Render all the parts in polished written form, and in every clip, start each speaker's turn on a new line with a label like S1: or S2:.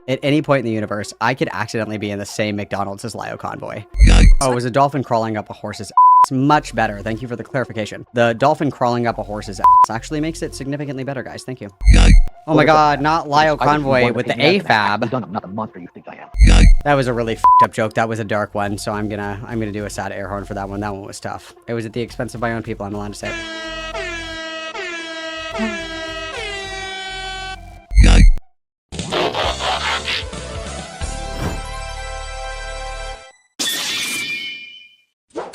S1: At any point in the universe, I could accidentally be in the same McDonald's as Lio Convoy. Oh, it was a dolphin crawling up a horse's ass. Much better. Thank you for the clarification. The dolphin crawling up a horse's ass actually makes it significantly better, guys. Thank you. Oh my god, not Lio Convoy with the AFAB.
S2: Not the monster you think I am.
S1: That was a really f***ed up joke. That was a dark one, so I'm gonna do a sad air horn for that one. That one was tough. It was at the expense of my own people, I'm allowed to say it.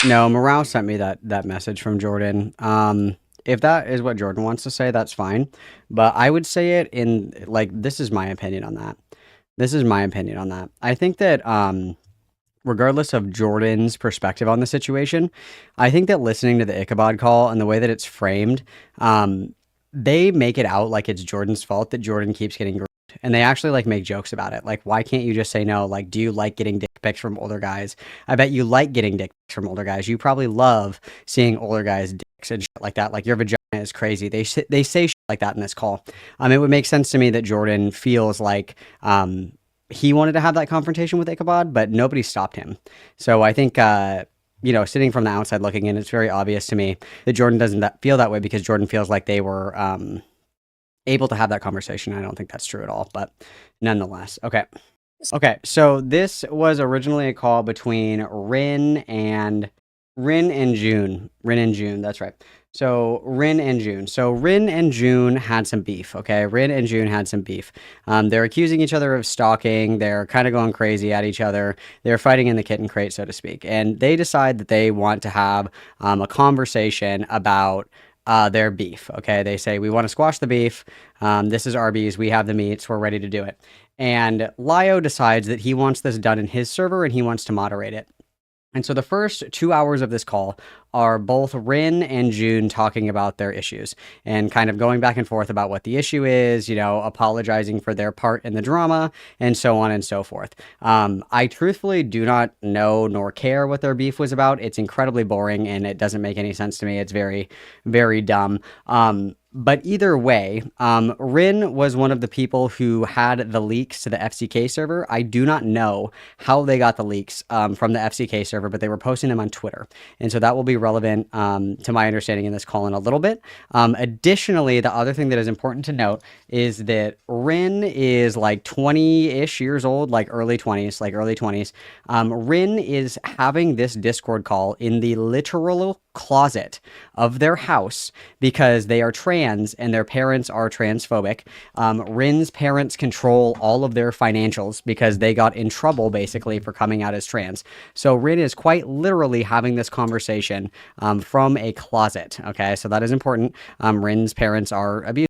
S1: No, Morale sent me that message from Jordan. If that is what Jordan wants to say, that's fine. But I would say it in, like, this is my opinion on that. This is my opinion on that. I think that, regardless of Jordan's perspective on the situation, I think that listening to the Ichabod call and the way that it's framed, they make it out like it's Jordan's fault that Jordan keeps getting groomed. And they actually, like, make jokes about it. Like, why can't you just say no? Like, do you like getting dick pics from older guys? I bet you like getting dick pics from older guys. You probably love seeing older guys' dicks and shit like that. Like, your vagina is crazy. They say shit like that in this call. It would make sense to me that Jordan feels like he wanted to have that confrontation with Ichabod, but nobody stopped him. So I think, you know, sitting from the outside looking in, it's very obvious to me that Jordan doesn't feel that way because Jordan feels like they were able to have that conversation. I don't think that's true at all, but nonetheless. Okay. Okay, so this was originally a call between Ren and June. Ren and June, that's right. So Ren and June. So Ren and June had some beef, okay? Ren and June had some beef. They're accusing each other of stalking. They're kind of going crazy at each other. They're fighting in the kitten crate, so to speak. And they decide that they want to have a conversation about their beef, okay? They say, we want to squash the beef. This is Arby's. We have the meats. We're ready to do it. And Lio decides that he wants this done in his server and he wants to moderate it. And so the first 2 hours of this call are both Ren and June talking about their issues and kind of going back and forth about what the issue is, you know, apologizing for their part in the drama and so on and so forth. I truthfully do not know nor care what their beef was about. It's incredibly boring and it doesn't make any sense to me. It's very, very dumb. But either way, Rin was one of the people who had the leaks to the FCK server. I do not know how they got the leaks from the FCK server, but they were posting them on Twitter. And so that will be relevant to my understanding in this call in a little bit. Additionally, the other thing that is important to note is that Rin is like 20-ish years old, like early 20s. Rin is having this Discord call in the literal closet of their house because they are trans and their parents are transphobic. Rin's parents control all of their financials because they got in trouble basically for coming out as trans. So Rin is quite literally having this conversation from a closet. Okay, so that is important. Rin's parents are abusive.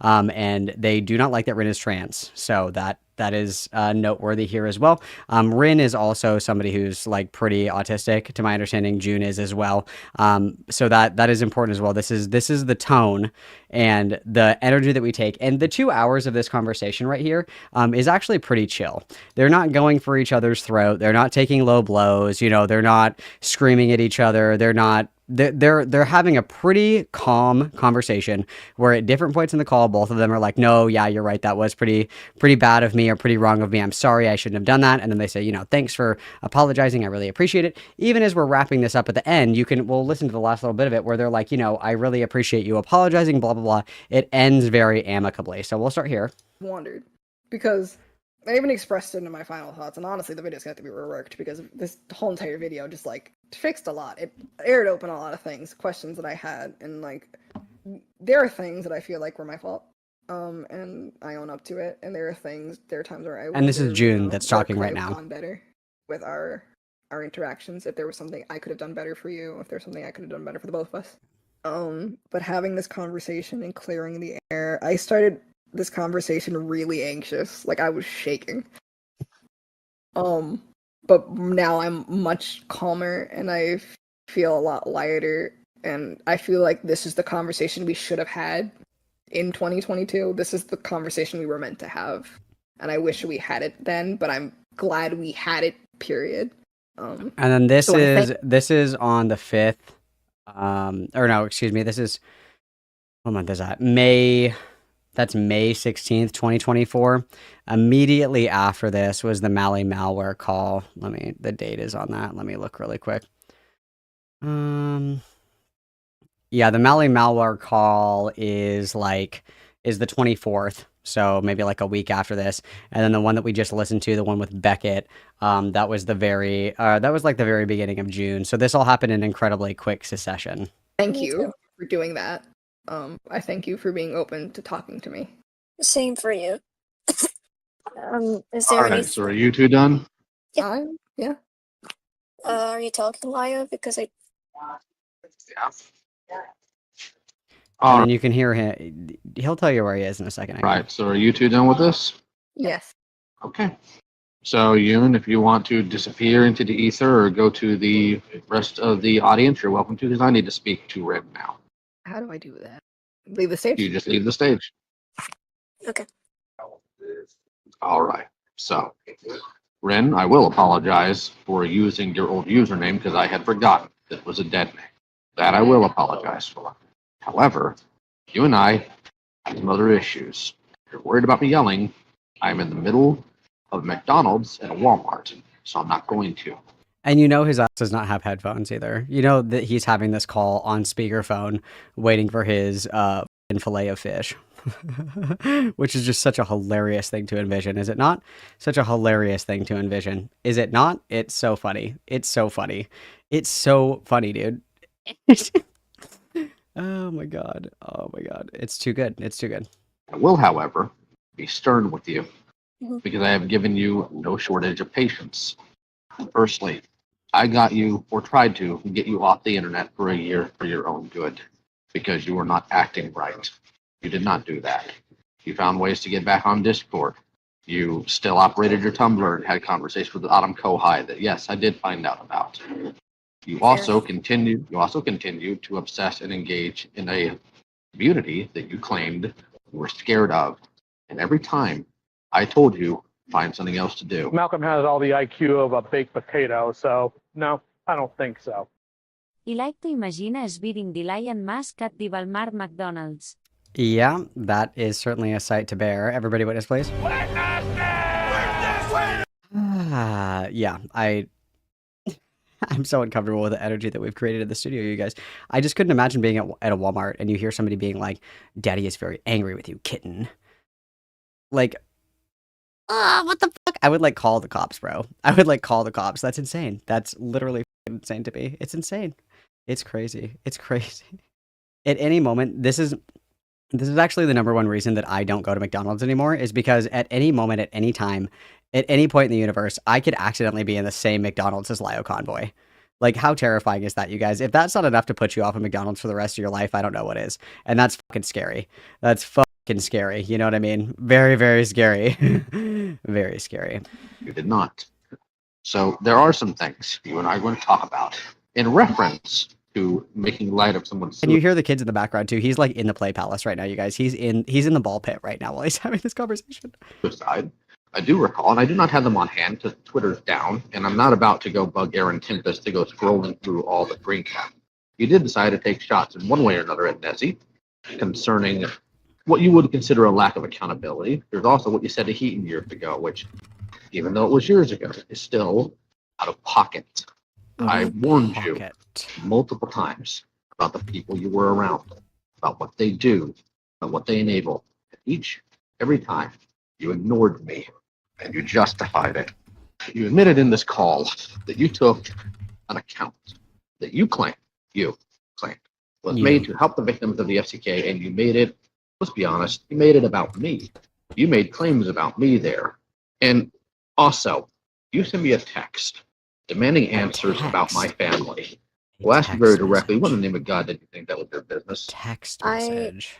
S1: And they do not like that Rin is trans. So that is noteworthy here as well. Rin is also somebody who's like pretty autistic, to my understanding. June is as well. So that is important as well. This is the tone and the energy that we take. And the 2 hours of this conversation right here is actually pretty chill. They're not going for each other's throat. They're not taking low blows. You know, they're not screaming at each other. They're having a pretty calm conversation where at different points in the call, both of them are like, no, yeah, you're right. That was pretty bad of me or pretty wrong of me. I'm sorry. I shouldn't have done that. And then they say, you know, thanks for apologizing. I really appreciate it. Even as we're wrapping this up at the end, we'll listen to the last little bit of it where they're like, you know, I really appreciate you apologizing, blah, blah, blah. It ends very amicably. So we'll start here.
S3: Wondered because I even expressed it in my final thoughts, and honestly, the video's got to be reworked because this whole entire video just like fixed a lot. It aired open a lot of things, questions that I had, and like there are things that I feel like were my fault, and I own up to it. And there are times where I
S1: and this is June that's talking right now.
S3: Gone better with our interactions. If there was something I could have done better for you, if there's something I could have done better for the both of us. But having this conversation and clearing the air, I started this conversation really anxious, like I was shaking. But now I'm much calmer and I feel a lot lighter, and I feel like this is the conversation we should have had in 2022. This is the conversation we were meant to have, and I wish we had it then, but I'm glad we had it, period.
S1: And then this is on the 5th, or no, excuse me, this is, what month is that? May That's May 16th, 2024. Immediately after this was the Mali malware call. The date is on that. Let me look really quick. Yeah, the Mali malware call is the 24th. So maybe like a week after this. And then the one that we just listened to, the one with Beckett, that was like the very beginning of June. So this all happened in incredibly quick succession.
S3: Thank
S4: Me
S3: you
S4: too.
S3: for doing that. I thank you for being open to talking to me.
S4: Same for you. Is
S5: All
S4: there
S5: right,
S4: any?
S5: so are you two done?
S3: Yeah.
S4: Are you talking, Lio? Because I
S5: Yeah.
S1: And
S5: All
S1: then you can hear him. He'll tell you where he is in a second.
S5: right, so are you two done with this?
S3: Yes.
S5: Okay. So, Yoon, if you want to disappear into the ether or go to the rest of the audience, you're welcome to, because I need to speak to Ren now.
S3: How do I do that? Leave the stage?
S5: You just leave the stage.
S4: okay.
S5: All right. So, Ren, I will apologize for using your old username because I had forgotten it was a dead name. That I will apologize for. However, you and I have some other issues. If you're worried about me yelling, I'm in the middle of McDonald's and a Walmart, so I'm not going to.
S1: And you know his ass does not have headphones either. You know that he's having this call on speakerphone, waiting for his fillet of fish, which is just such a hilarious thing to envision, is it not? Such a hilarious thing to envision, is it not? It's so funny. It's so funny. It's so funny, dude. Oh my god. Oh my god. It's too good. It's too good.
S5: I will, however, be stern with you
S4: Mhm.
S5: because I have given you no shortage of patience. Firstly, I got you, or tried to, get you off the internet for a year for your own good because you were not acting right. You did not do that. You found ways to get back on Discord. You still operated your Tumblr and had conversations with Autumn Kohai that, yes, I did find out about. You also continued to obsess and engage in a community that you claimed you were scared of. And every time I told you, find something else to do.
S6: Malcolm has all the IQ of a baked potato, so no, I don't think so.
S7: I like to imagine us beating the lion mask at the Walmart McDonald's.
S1: Yeah, that is certainly a sight to bear. Everybody witness, please. Yeah, I'm so uncomfortable with the energy that we've created in the studio, you guys. I just couldn't imagine being at a Walmart and you hear somebody being like, "Daddy is very angry with you, kitten." Like, what the fuck? I would like call the cops, bro. I would like call the cops. That's insane. That's literally insane to me. It's insane. It's crazy. It's crazy. At any moment, this is actually the number one reason that I don't go to McDonald's anymore, is because at any moment, at any time, at any point in the universe, I could accidentally be in the same McDonald's as Lio Convoy. Like, how terrifying is that, you guys? If that's not enough to put you off of McDonald's for the rest of your life, I don't know what is. And that's fucking scary. That's fucking scary. You know what I mean? Very, very scary. Very scary.
S5: You did not. So there are some things you and I are going to talk about in reference to making light of someone's
S1: And you hear the kids in the background too. He's like in the play palace right now, you guys. He's in the ball pit right now while he's having this conversation.
S5: suicide. I do recall, and I do not have them on hand because Twitter's down, and I'm not about to go bug Aaron Tempest to go scrolling through all the green cap. You did decide to take shots in one way or another at Desi concerning what you would consider a lack of accountability. There's also what you said to Heaton years ago, which, even though it was years ago, is still out of pocket. I warned you
S1: Pocket.
S5: multiple times about the people you were around, about what they do, about what they enable. Every time, you ignored me and you justified it. You admitted in this call that you took an account that you claimed was
S1: You.
S5: made to help the victims of the FCK, and you made it, let's be honest, you made it about me. You made claims about me there. And also, you sent me a text demanding answers about my family. Well, ask you very directly, what in the name of God did you think that was your business?
S1: Text
S4: I-
S1: message.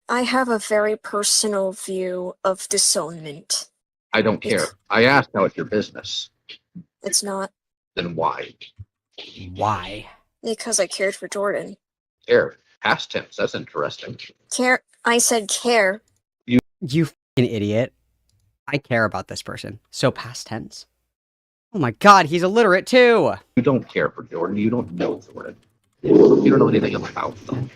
S4: I have a very personal view of disownment.
S5: I don't care. I asked how it's your business.
S4: It's not
S5: Then why?
S1: Why?
S4: because I cared for Jordan.
S5: Care. Past tense. That's interesting.
S4: Care. I said care.
S1: You fucking idiot. I care about this person. So past tense. Oh my god, he's illiterate too.
S5: You don't care for Jordan. You don't know Jordan. You don't know anything about them.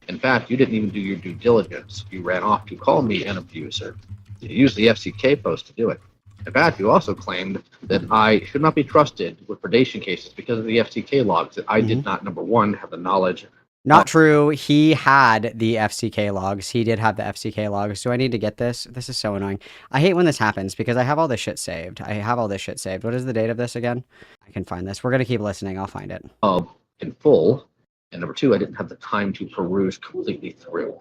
S5: In fact, you didn't even do your due diligence. You ran off to call me an abuser. You used the FCK post to do it. In fact, you also claimed that I should not be trusted with predation cases because of the FCK logs, that I did not, number one, have the knowledge.
S1: Not true. He had the FCK logs. He did have the FCK logs. Do I need to get this? This is so annoying. I hate when this happens because I have all this shit saved. What is the date of this again? I can find this. We're going to keep listening. I'll find it.
S5: In full. And number two, I didn't have the time to peruse completely through.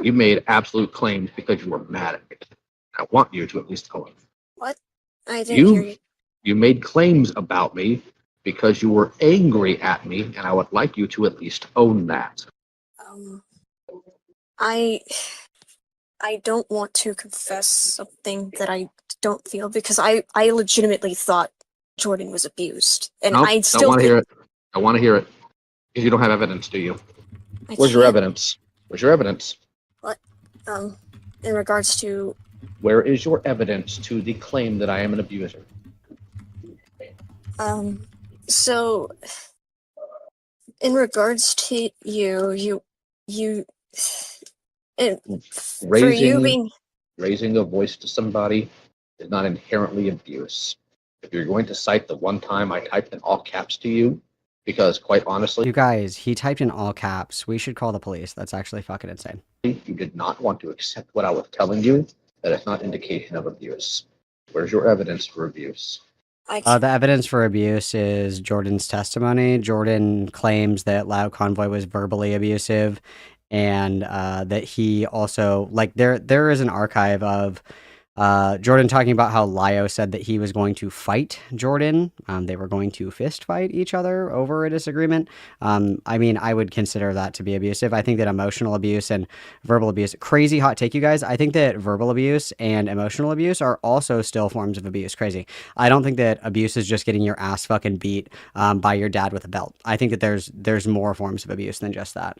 S5: You made absolute claims because you were mad at me. I want you to at least own.
S4: What? I didn't hear you.
S5: You made claims about me because you were angry at me, and I would like you to at least own that.
S4: I don't want to confess something that I don't feel, because I legitimately thought Jordan was abused, and
S5: Nope,
S4: I still
S5: don't want to hear it. I want to hear it. Because you don't have evidence, do you? Where's your evidence? Where's your evidence?
S4: What? In regards to...
S5: Where is your evidence to the claim that I am an abuser?
S4: So, in regards to you, for you being...
S5: Raising a voice to somebody is not inherently abuse. If you're going to cite the one time I typed in all caps to you, because quite honestly...
S1: You guys, he typed in all caps. We should call the police. That's actually fucking insane.
S5: You did not want to accept what I was telling you. That is not indication of abuse. Where's your evidence for abuse?
S1: The evidence for abuse is Jordan's testimony. Jordan claims that Lio Convoy was verbally abusive, and that he also, like, there is an archive of Jordan talking about how Lio said that he was going to fight Jordan. They were going to fist fight each other over a disagreement. I mean, I would consider that to be abusive. I think that emotional abuse and verbal abuse, crazy hot take, you guys. I think that verbal abuse and emotional abuse are also still forms of abuse. Crazy. I don't think that abuse is just getting your ass fucking beat by your dad with a belt. I think that there's more forms of abuse than just that.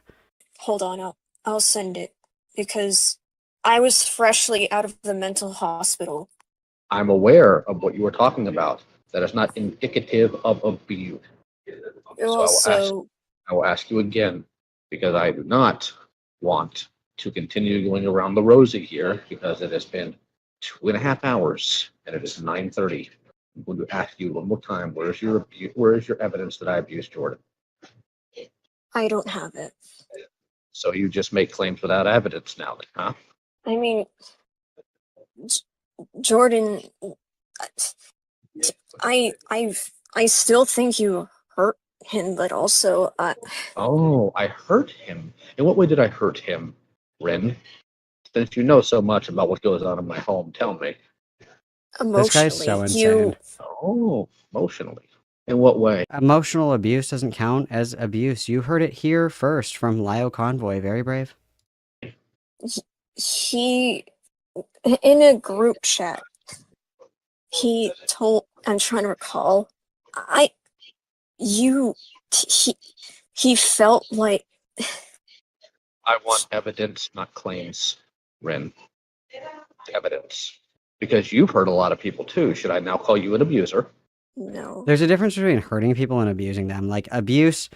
S4: Hold on, I'll send it, because I was freshly out of the mental hospital.
S5: I'm aware of what you were talking about. That is not indicative of abuse. So I will ask you again, because I do not want to continue going around the rosy here, because it has been 2.5 hours and it is 9:30. I'm going to ask you one more time, where is your evidence that I abused Jordan?
S4: I don't have it.
S5: So you just make claims without evidence now, then, huh?
S4: I mean, Jordan, I still think you hurt him, but also,
S5: Oh, I hurt him. In what way did I hurt him, Ren? Since you know so much about what goes on in my home, tell me.
S4: emotionally,
S1: This guy's so insane.
S5: Oh, emotionally. In what way?
S1: Emotional abuse doesn't count as abuse. You heard it here first from Lio Convoy. Very brave.
S4: he, in a group chat, he told, I'm trying to recall, he felt like...
S5: I want evidence, not claims, Ren. Evidence. Because you've hurt a lot of people too. Should I now call you an abuser?
S4: No.
S1: There's a difference between hurting people and abusing them. Like abuse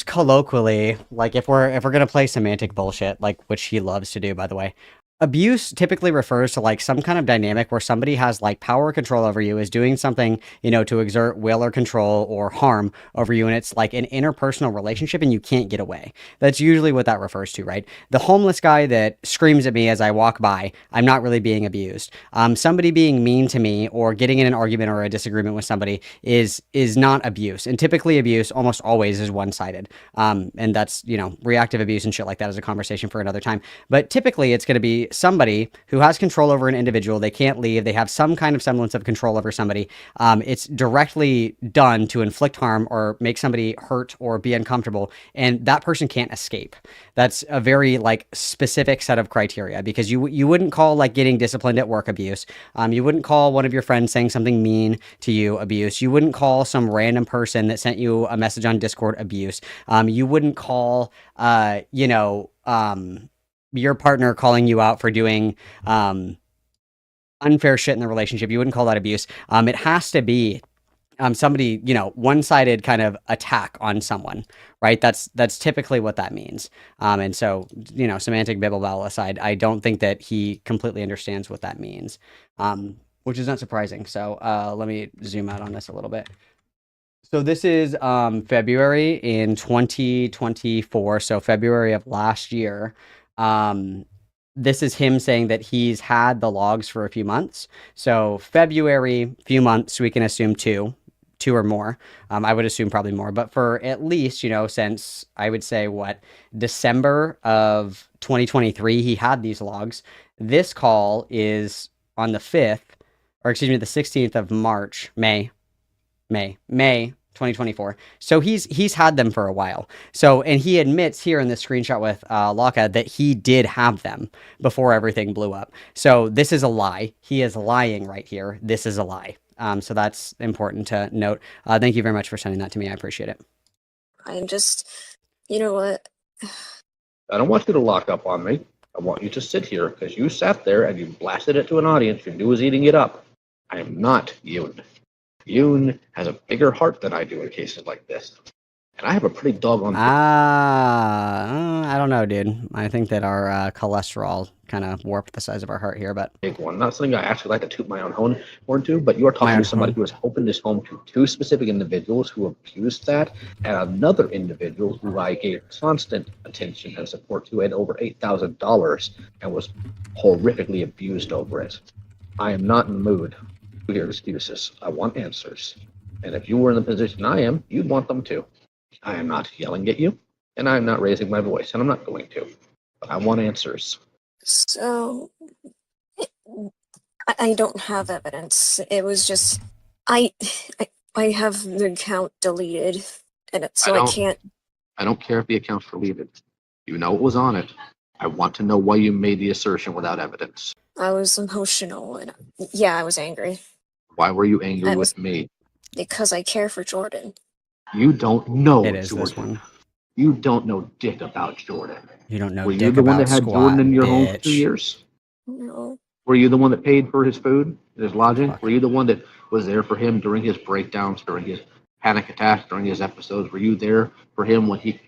S1: colloquially, like if we're gonna play semantic bullshit, like which he loves to do, by the way. Abuse typically refers to like some kind of dynamic where somebody has like power or control over you, is doing something, to exert will or control or harm over you, and it's like an interpersonal relationship and you can't get away. That's usually what that refers to, right? The homeless guy that screams at me as I walk by, I'm not really being abused. Somebody being mean to me or getting in an argument or a disagreement with somebody is not abuse. And typically abuse almost always is one-sided. And that's, reactive abuse and shit like that is a conversation for another time. But typically it's going to be somebody who has control over an individual. They can't leave. They have some kind of semblance of control over somebody. It's directly done to inflict harm or make somebody hurt or be uncomfortable, and that person can't escape. That's a very like specific set of criteria, because you wouldn't call like getting disciplined at work abuse. You wouldn't call one of your friends saying something mean to you abuse. You wouldn't call some random person that sent you a message on Discord abuse. You wouldn't call your partner calling you out for doing unfair shit in the relationship. You wouldn't call that abuse. It has to be somebody, one-sided kind of attack on someone, right? That's typically what that means. And so, semantic bibble aside, I don't think that he completely understands what that means, which is not surprising. So let me zoom out on this a little bit. So this is February in 2024, so February of last year. This is him saying that he's had the logs for a few months. So February, few months, we can assume two or more. I would assume probably more, but for at least, since I would say December of 2023, he had these logs. This call is on the 5th, or excuse me, the 16th of May 2024. So he's had them for a while. So, and he admits here in this screenshot with Laka that he did have them before everything blew up. So this is a lie. He is lying right here. This is a lie. So that's important to note. Thank you very much for sending that to me. I appreciate it.
S4: I'm just, you know what?
S5: I don't want you to lock up on me. I want you to sit here because you sat there and you blasted it to an audience. Your news eating it up. I am not Yoon. Yoon has a bigger heart than I do in cases like this. And I have a pretty doggone...
S1: I don't know, dude. I think that our cholesterol kind of warped the size of our heart here, but...
S5: Big one. Not something I actually like to toot my own horn to, but you are talking to somebody who has opened his home to two specific individuals who abused that, and another individual who I gave constant attention and support to and over $8,000 and was horrifically abused over it. I am not in the mood to hear excuses. I want answers. And if you were in the position I am, you'd want them too. I am not yelling at you, and I am not raising my voice, and I'm not going to. But I want answers.
S4: So, I don't have evidence. It was just, I have the account deleted, and I can't.
S5: I don't care if the account's deleted. You know what was on it. I want to know why you made the assertion without evidence.
S4: I was emotional, and yeah, I was angry.
S5: Why were you angry with me?
S4: Because I care for Jordan.
S5: You don't know
S1: It is
S5: Jordan.
S1: this one.
S5: You don't know dick about Jordan.
S1: You don't know
S5: Were
S1: dick
S5: you the one
S1: about
S5: that had
S1: squat,
S5: Jordan in your home for
S1: bitch.
S5: 2 years?
S4: No.
S5: Were you the one that paid for his food, his lodging? Fuck. Were you the one that was there for him during his breakdowns, during his panic attacks, during his episodes? Were you there for him when you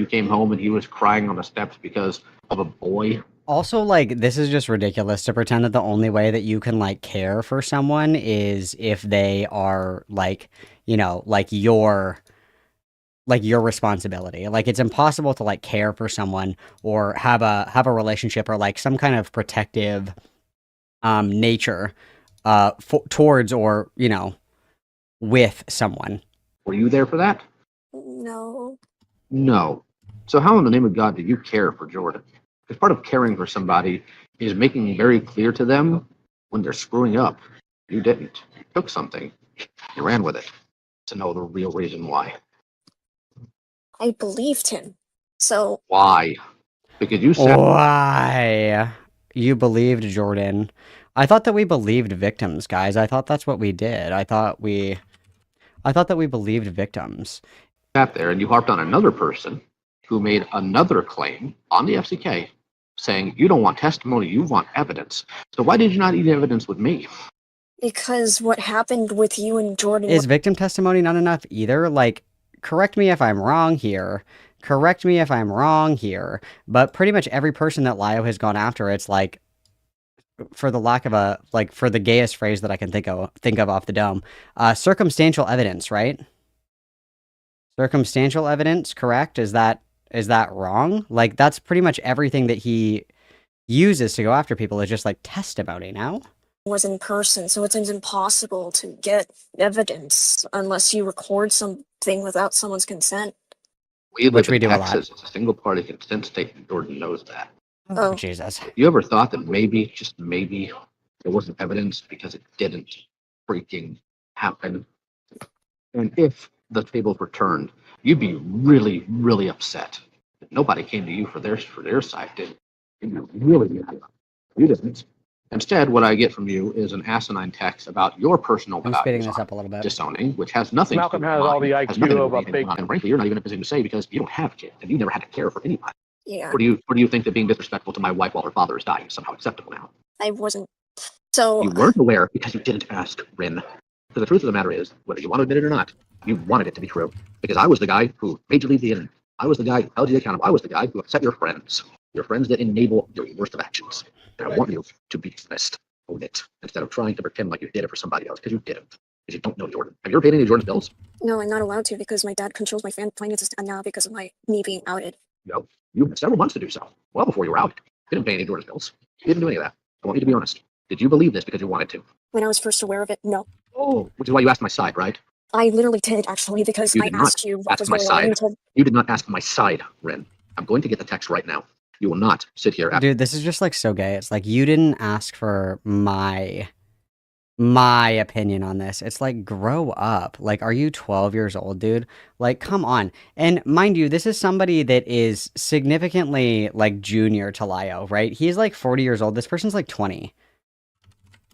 S5: came home and he was crying on the steps because of a boy?
S1: Also, like, this is just ridiculous to pretend that the only way that you can, like, care for someone is if they are, like, your responsibility. Like, it's impossible to, like, care for someone or have a relationship or, like, some kind of protective nature towards or, with someone.
S5: Were you there for that?
S4: No.
S5: No. So how in the name of God do you care for Jordan? Because part of caring for somebody is making very clear to them when they're screwing up. You didn't. You took something. You ran with it. To know the real reason why.
S4: I believed him. So...
S5: Why? Because you said...
S1: Why? You believed Jordan. I thought that we believed victims, guys. I thought that's what we did. I thought that we believed victims.
S5: Sat there and you harped on another person who made another claim on the FCK saying you don't want testimony, you want evidence. So why did you not eat evidence with me?
S4: Because what happened with you and Jordan...
S1: Is victim testimony not enough either? Like, correct me if I'm wrong here. But pretty much every person that Lio has gone after, it's like, for the lack of for the gayest phrase that I can think of off the dome, circumstantial evidence, right? Circumstantial evidence, correct? Is that wrong? Like, that's pretty much everything that he uses to go after people is just like testimony now.
S4: Was in person, so it's impossible to get evidence unless you record something without someone's consent.
S5: Which we do a lot. It's a single-party consent state, and Jordan knows that.
S1: Oh, Jesus.
S5: You ever thought that maybe, just maybe, there wasn't evidence because it didn't freaking happen? And if the tables were turned, you'd be really, really upset. Nobody came to you for their side, did you? You didn't. Instead, what I get from you is an asinine text about your personal
S1: I'm speeding this up a little bit.
S5: disowning, which has nothing
S6: Malcolm
S5: to do
S6: has
S5: with
S6: all the
S5: mine,
S6: IQ of a big...
S5: And frankly, you're not even in a position to say because you don't have kids and you never had to care for anybody.
S4: Yeah.
S5: Or do you think that being disrespectful to my wife while her father is dying is somehow acceptable now?
S4: I wasn't. So...
S5: You weren't aware because you didn't ask Ren. Because the truth of the matter is, whether you want to admit it or not, you wanted it to be true. Because I was the guy who made you leave the internet. I was the guy who held you accountable. I was the guy who upset your friends that enable your worst of actions. And I want you to be honest, own it, instead of trying to pretend like you did it for somebody else, because you didn't. Because you don't know Jordan. Have you ever paid any of Jordan's bills?
S4: No, I'm not allowed to because my dad controls my finances now because of me being outed.
S5: No. You had several months to do so, well before you were outed. You didn't pay any of Jordan's bills. You didn't do any of that. I want you to be honest. Did you believe this because you wanted to?
S4: When I was first aware of it, no.
S5: Oh, which is why you asked my side, right?
S4: I literally did, actually, because
S5: You
S4: I
S5: did not
S4: asked you what
S5: ask
S4: was
S5: my
S4: going on.
S5: side.
S4: You told
S5: You did not ask my side, Ren. I'm going to get the text right now. You will not sit here after.
S1: Dude, this is just like so gay. It's like you didn't ask for my opinion on this. It's like, grow up. Like, are you 12 years old, dude? Like, come on. And mind you, this is somebody that is significantly like junior to Lio, right? He's like 40 years old. This person's like 20.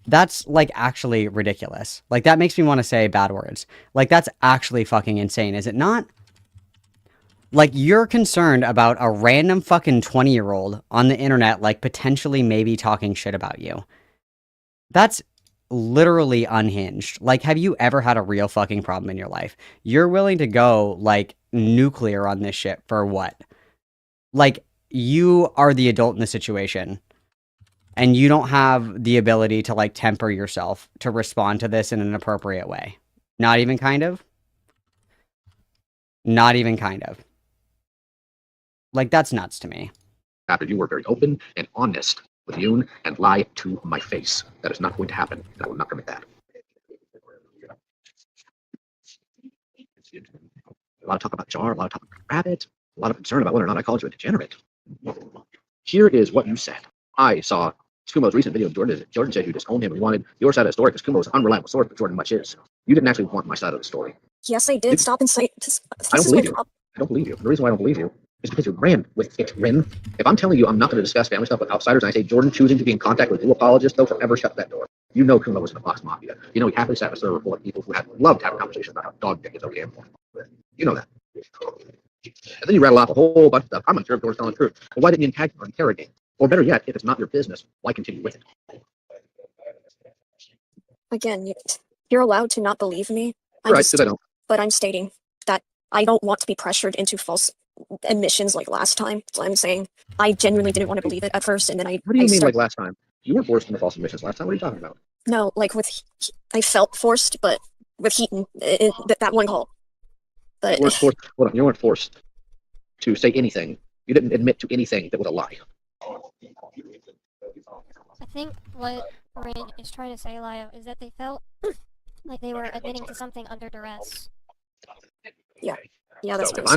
S1: That's like actually ridiculous. Like, that makes me want to say bad words. Like, that's actually fucking insane, is it not? Like, you're concerned about a random fucking 20-year-old on the internet, like, potentially maybe talking shit about you. That's literally unhinged. Like, have you ever had a real fucking problem in your life? You're willing to go, like, nuclear on this shit for what? Like, you are the adult in the situation. And you don't have the ability to, like, temper yourself to respond to this in an appropriate way. Not even kind of? Not even kind of. Like, that's nuts to me.
S5: After you were very open and honest with Yoon and lie to my face. That is not going to happen, and I will not permit that. A lot of talk about Jar, a lot of talk about Rabbit, a lot of concern about whether or not I called you a degenerate. Here is what you said. I saw Kumo's recent video of Jordan. Jordan said you disowned him and wanted your side of the story because Kumo was an unreliable source, but Jordan much is. You didn't actually want my side of the story.
S4: yes, I did. Stop and say this.
S5: I don't
S4: This is my
S5: believe you.
S4: problem.
S5: I don't believe you. The reason why I don't believe you is because you ran with it, Ren. If I'm telling you I'm not going to discuss family stuff with outsiders, and I say Jordan choosing to be in contact with new apologists, they'll forever shut that door. You know Kumo was in the Fox Mafia. You know he happily sat in a server full of people who had loved having conversations about how dog dick is okay and porn. You know that. And then you rattle off a whole bunch of stuff. I'm unsure if Jordan's telling the truth. Well, why didn't you interrogate? Or better yet, if it's not your business, why continue with it?
S4: Again, you're allowed to not believe me.
S5: Right, because I don't.
S4: But I'm stating that I don't want to be pressured into false admissions like last time. So I'm saying I genuinely didn't want to believe it at first, and then
S5: What do you mean like last time? You were forced into false admissions last time. What are you talking about?
S4: No, like I felt forced, but with Heaton, that one call. But
S5: You weren't forced. Hold on, you weren't forced to say anything. You didn't admit to anything that was a lie.
S8: I think what Ren is trying to say, Lio, is that they felt like they were admitting to something under duress.
S4: yeah, that's
S5: So
S4: what
S5: if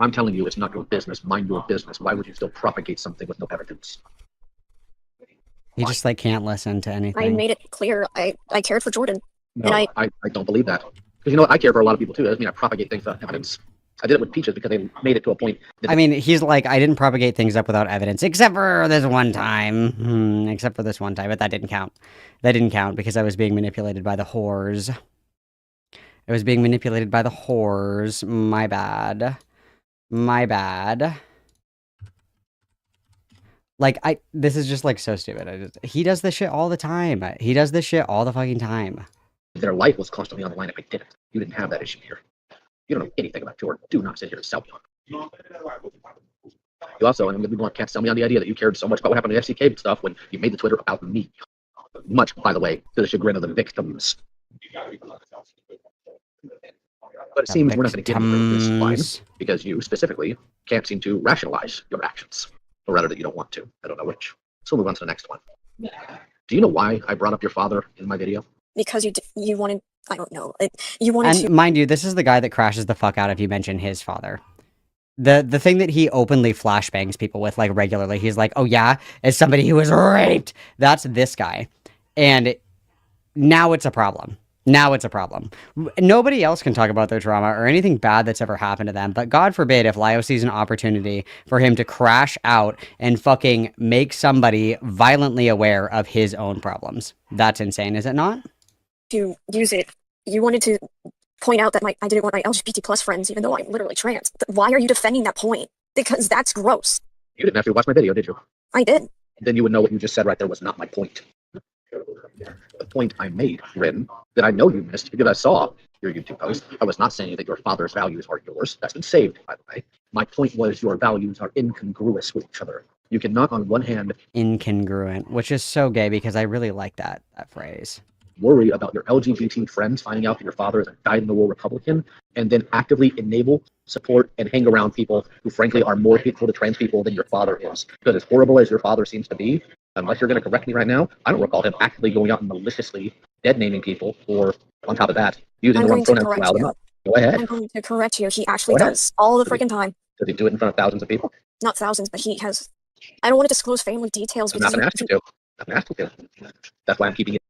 S5: I'm telling you it's not your business, mind your business. Why would you still propagate something with no evidence?
S1: He just like can't listen to anything.
S4: I made it clear. I cared for Jordan.
S5: No,
S4: And
S5: I don't believe that. Because you know what? I care for a lot of people too. That doesn't mean I propagate things without evidence. I did it with Peaches because they made it to a point that
S1: I mean, he's like, I didn't propagate things up without evidence, except for this one time. Except for this one time, but that didn't count. That didn't count because I was being manipulated by the whores. I was being manipulated by the whores. My bad. My bad. Like, this is just like so stupid. He does this shit all the time. He does this shit all the fucking time.
S5: their life was constantly on the line if I didn't. You didn't have that issue here. You don't know anything about Jordan. Do not sit here and sell me on it. You also, and we can't sell me on the idea that you cared so much about what happened to the FCK stuff when you made the Twitter about me. Much, by the way, to the chagrin of the victims. But it seems we're not going to get into this line because you specifically can't seem to rationalize your actions, or rather that you don't want to. I don't know which. So we'll move on to the next one. Do you know why I brought up your father in my video?
S4: Because you wanted, I don't know, you wanted
S1: and mind you, this is the guy that crashes the fuck out if you mention his father. The thing that he openly flashbangs people with, like, regularly. He's like, oh yeah, as somebody who was raped. That's this guy. And now it's a problem. Now it's a problem. Nobody else can talk about their trauma or anything bad that's ever happened to them, but God forbid if Lio sees an opportunity for him to crash out and fucking make somebody violently aware of his own problems. That's insane, is it not?
S4: to use it. You wanted to point out that I didn't want my LGBT plus friends, even though I'm literally trans. Why are you defending that point? Because that's gross.
S5: You didn't have to watch my video, did you?
S4: I did.
S5: Then you would know what you just said right there was not my point.
S2: The point I made, Ren, that I know you missed because I saw your YouTube post. I was not saying that your father's values are yours. That's been saved, by the way. My point was your values are incongruous with each other. You cannot, on one hand,
S1: Incongruent, which is so gay because I really like that phrase.
S2: worry about your LGBT friends finding out that your father is a dyed-in-the-wool Republican, and then actively enable, support, and hang around people who, frankly, are more hateful to trans people than your father is. Because as horrible as your father seems to be, unless you're going to correct me right now, I don't recall him actively going out and maliciously dead-naming people, or, on top of that, using
S4: I'm
S2: the wrong
S4: going to
S2: pronouns to
S4: correct
S2: rile them
S4: you.
S2: up. Go ahead.
S4: I'm going to correct you. He actually
S2: Go ahead.
S4: does all the freaking time.
S2: Does he do it in front of thousands of people?
S4: Not thousands, but he has. I don't want to disclose family details
S2: I'm not
S4: because
S2: going to ask you to. I'm going to ask you to. That's why I'm keeping it.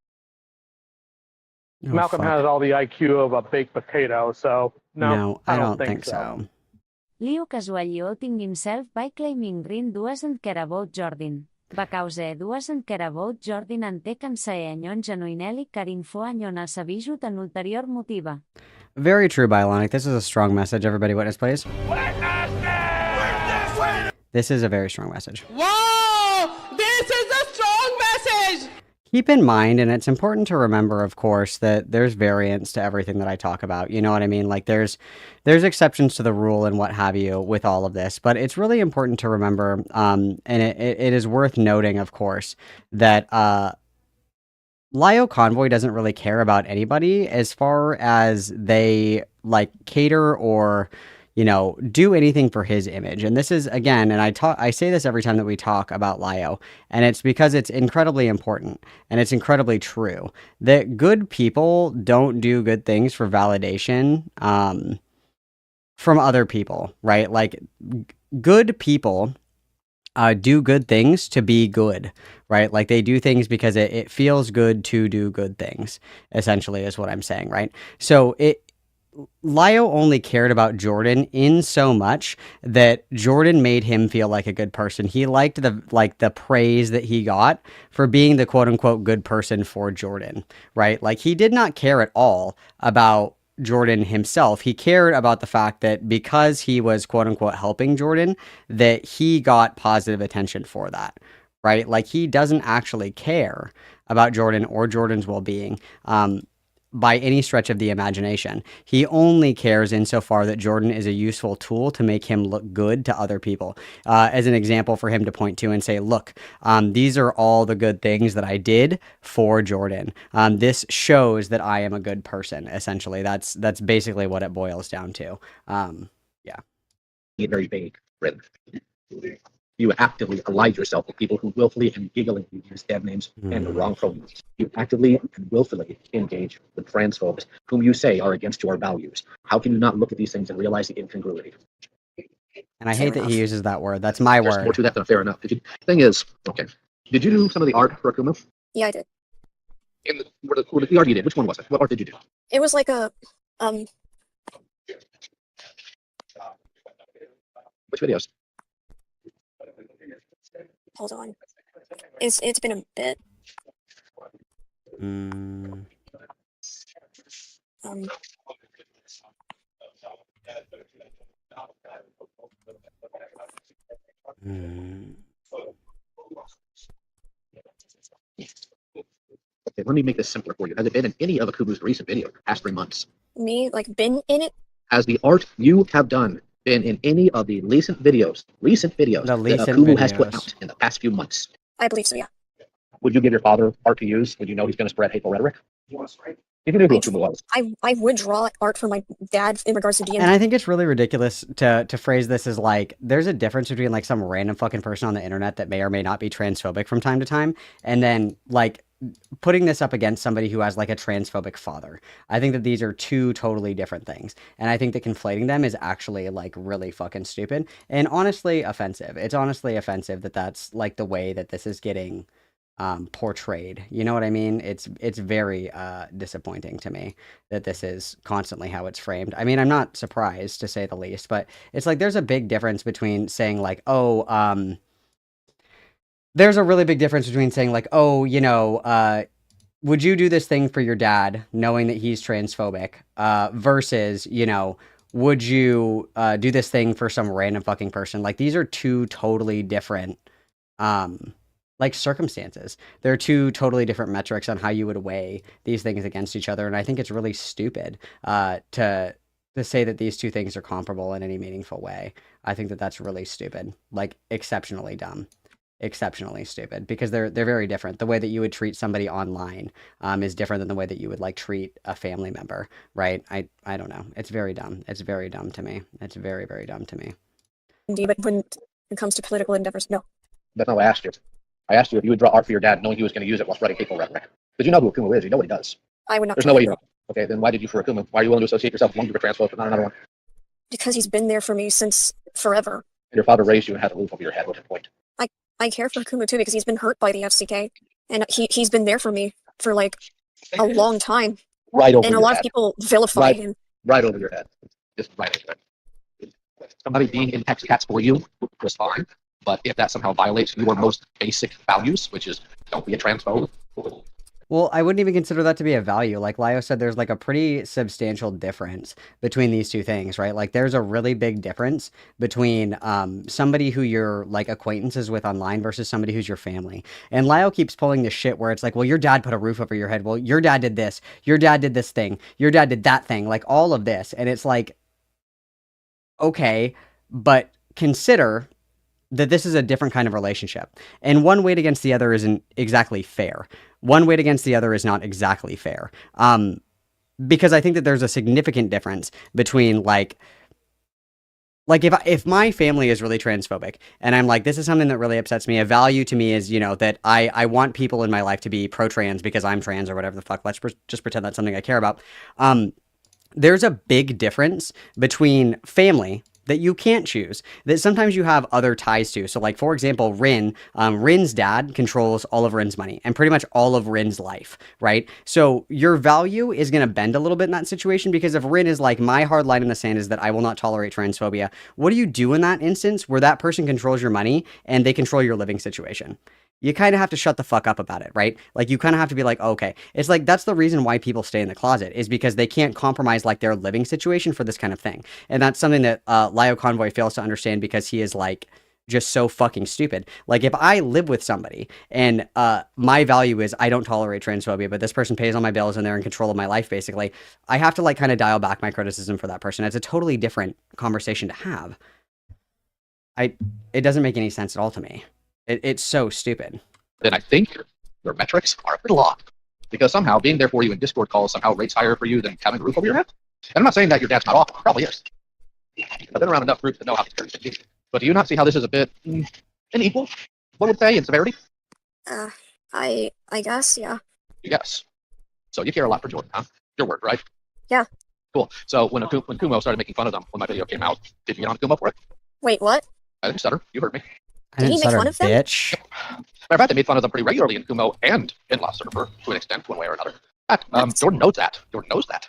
S1: Oh,
S6: Malcolm
S1: fuck.
S6: has all the IQ of a baked potato, so
S1: No, I don't think so.
S7: Lio casualioting himself by claiming Rin doesn't care about Jordan. Because doesn't care about Jordan and té cansae anyon genuinely caring fo anyon al sabijut en ulterior motiva.
S1: Very true, Bionic. This is a strong message. Everybody witness, please. This is a very strong message.
S9: Whoa! This is a strong message!
S1: Keep in mind, and it's important to remember, of course, that there's variance to everything that I talk about. You know what I mean? Like there's exceptions to the rule and what have you with all of this, but it's really important to remember, and it is worth noting, of course, that Lio Convoy doesn't really care about anybody as far as they like cater or do anything for his image. And this is, again, and I say this every time that we talk about Lio, and it's because it's incredibly important and it's incredibly true that good people don't do good things for validation from other people, right? Like good people do good things to be good, right? Like they do things because it feels good to do good things, essentially, is what I'm saying, right? So Lio only cared about Jordan in so much that Jordan made him feel like a good person. He liked the praise that he got for being the quote unquote good person for Jordan, right? Like he did not care at all about Jordan himself. He cared about the fact that because he was quote unquote helping Jordan, that he got positive attention for that, right? Like he doesn't actually care about Jordan or Jordan's well-being. By any stretch of the imagination. He only cares insofar that Jordan is a useful tool to make him look good to other people. As an example for him to point to and say, look, these are all the good things that I did for Jordan. This shows that I am a good person, essentially. That's basically what it boils down to. Yeah.
S2: It very vague, Ren. You actively allied yourself with people who willfully and gigglingly use dead names and the wrong pronouns. You actively and willfully engage with transphobes whom you say are against your values. How can you not look at these things and realize the incongruity?
S1: And I hate that he uses that word. That's my
S2: There's
S1: word.
S2: more to that than fair enough. Thing is, okay, did you do some of the art for Akuma?
S4: Yeah, I did.
S2: In the art you did, which one was it? What art did you do?
S4: It was like a
S2: Which videos?
S4: hold on. It's been a bit.
S2: Okay, let me make this simpler for you. Has it been in any of Akuma's recent videos, past 3 months?
S4: Me, like, been in it?
S2: Has the art you have done been in any of the recent videos that
S1: Akumu
S2: Akuma has put out in the past few months?
S4: I believe so, yeah.
S2: Would you give your father art to use? Would you know he's going to spread hateful rhetoric? If you knew who Akuma was.
S4: I would draw art for my dad in regards to D&D.
S1: And I think it's really ridiculous to phrase this as like, there's a difference between like some random fucking person on the internet that may or may not be transphobic from time to time, and then like putting this up against somebody who has like a transphobic father. I think that these are two totally different things. And I think that conflating them is actually like really fucking stupid and honestly offensive. It's honestly offensive that that's like the way that this is getting portrayed. You know what I mean? It's very disappointing to me that this is constantly how it's framed. I mean, I'm not surprised to say the least, but it's like there's a big difference between saying like, oh, there's a really big difference between saying like, oh, you know, would you do this thing for your dad knowing that he's transphobic versus, you know, would you do this thing for some random fucking person? Like these are two totally different like circumstances. They're two totally different metrics on how you would weigh these things against each other, and I think it's really stupid to say that these two things are comparable in any meaningful way. I think that that's really stupid, like exceptionally dumb, exceptionally stupid, because they're very different. The way that you would treat somebody online is different than the way that you would like treat a family member, right? I don't know. It's very dumb. It's very dumb to me. It's very, very dumb to me.
S4: Indeed, but when it comes to political endeavors, no.
S2: That's not what I asked you. I asked you if you would draw art for your dad knowing he was going to use it while spreading hateful rhetoric. Because you know who Akuma is. You know what he does.
S4: I would not.
S2: There's no way you don't. Okay, then why did you for Akuma? Why are you willing to associate yourself with one group of trans folks but not another one?
S4: Because he's been there for me since forever.
S2: And your father raised you and had a roof over your head. What's the point?
S4: I care for Akuma too because he's been hurt by the FCK, and he's been there for me for like a long time.
S2: Right over
S4: and
S2: your
S4: a lot
S2: head.
S4: of people vilify
S2: Right.
S4: him.
S2: Right over your head. Just right over your head. Somebody being in text cats for you was fine. But if that somehow violates your most basic values, which is don't be a transphobe.
S1: Well, I wouldn't even consider that to be a value. Like Lio said, there's like a pretty substantial difference between these two things, right? Like there's a really big difference between somebody who you're like acquaintances with online versus somebody who's your family. And Lio keeps pulling this shit where it's like, well, your dad put a roof over your head. Well, your dad did this. Your dad did this thing. Your dad did that thing. Like all of this. And it's like, okay, but consider that this is a different kind of relationship. And one weight against the other isn't exactly fair. One weight against the other is not exactly fair. Because I think that there's a significant difference between like if my family is really transphobic and I'm like, this is something that really upsets me, a value to me is, you know, that I want people in my life to be pro-trans because I'm trans or whatever the fuck. Let's just pretend that's something I care about. There's a big difference between family that you can't choose, that sometimes you have other ties to. So like, for example, Rin's dad controls all of Rin's money and pretty much all of Rin's life, right? So your value is going to bend a little bit in that situation because if Rin is like, my hard line in the sand is that I will not tolerate transphobia, what do you do in that instance where that person controls your money and they control your living situation? You kind of have to shut the fuck up about it, right? Like you kind of have to be like, okay, it's like, that's the reason why people stay in the closet is because they can't compromise like their living situation for this kind of thing. And that's something that Lio Convoy fails to understand because he is like just so fucking stupid. Like if I live with somebody and my value is I don't tolerate transphobia, but this person pays all my bills and they're in control of my life, basically, I have to like kind of dial back my criticism for that person. It's a totally different conversation to have. It doesn't make any sense at all to me. It's so stupid.
S2: Then I think your metrics are a little off. Because somehow being there for you in Discord calls somehow rates higher for you than having a roof over your head. And I'm not saying that your dad's not awful. Probably is. I've been around enough groups to know how to turn it. But do you not see how this is a bit unequal? One would say in severity?
S4: I guess, yeah.
S2: You guess. So you care a lot for Jordan, huh? Your word, right?
S4: Yeah.
S2: Cool. So when Kumo started making fun of them when my video came out, did you get on Kumo for it?
S4: Wait, what?
S2: I didn't stutter. You heard me.
S4: Did he make fun of them?
S1: Bitch.
S2: Matter of fact, they made fun of them pretty regularly in Kumo and in Lost Server to an extent, one way or another. Jordan knows that. Jordan knows that.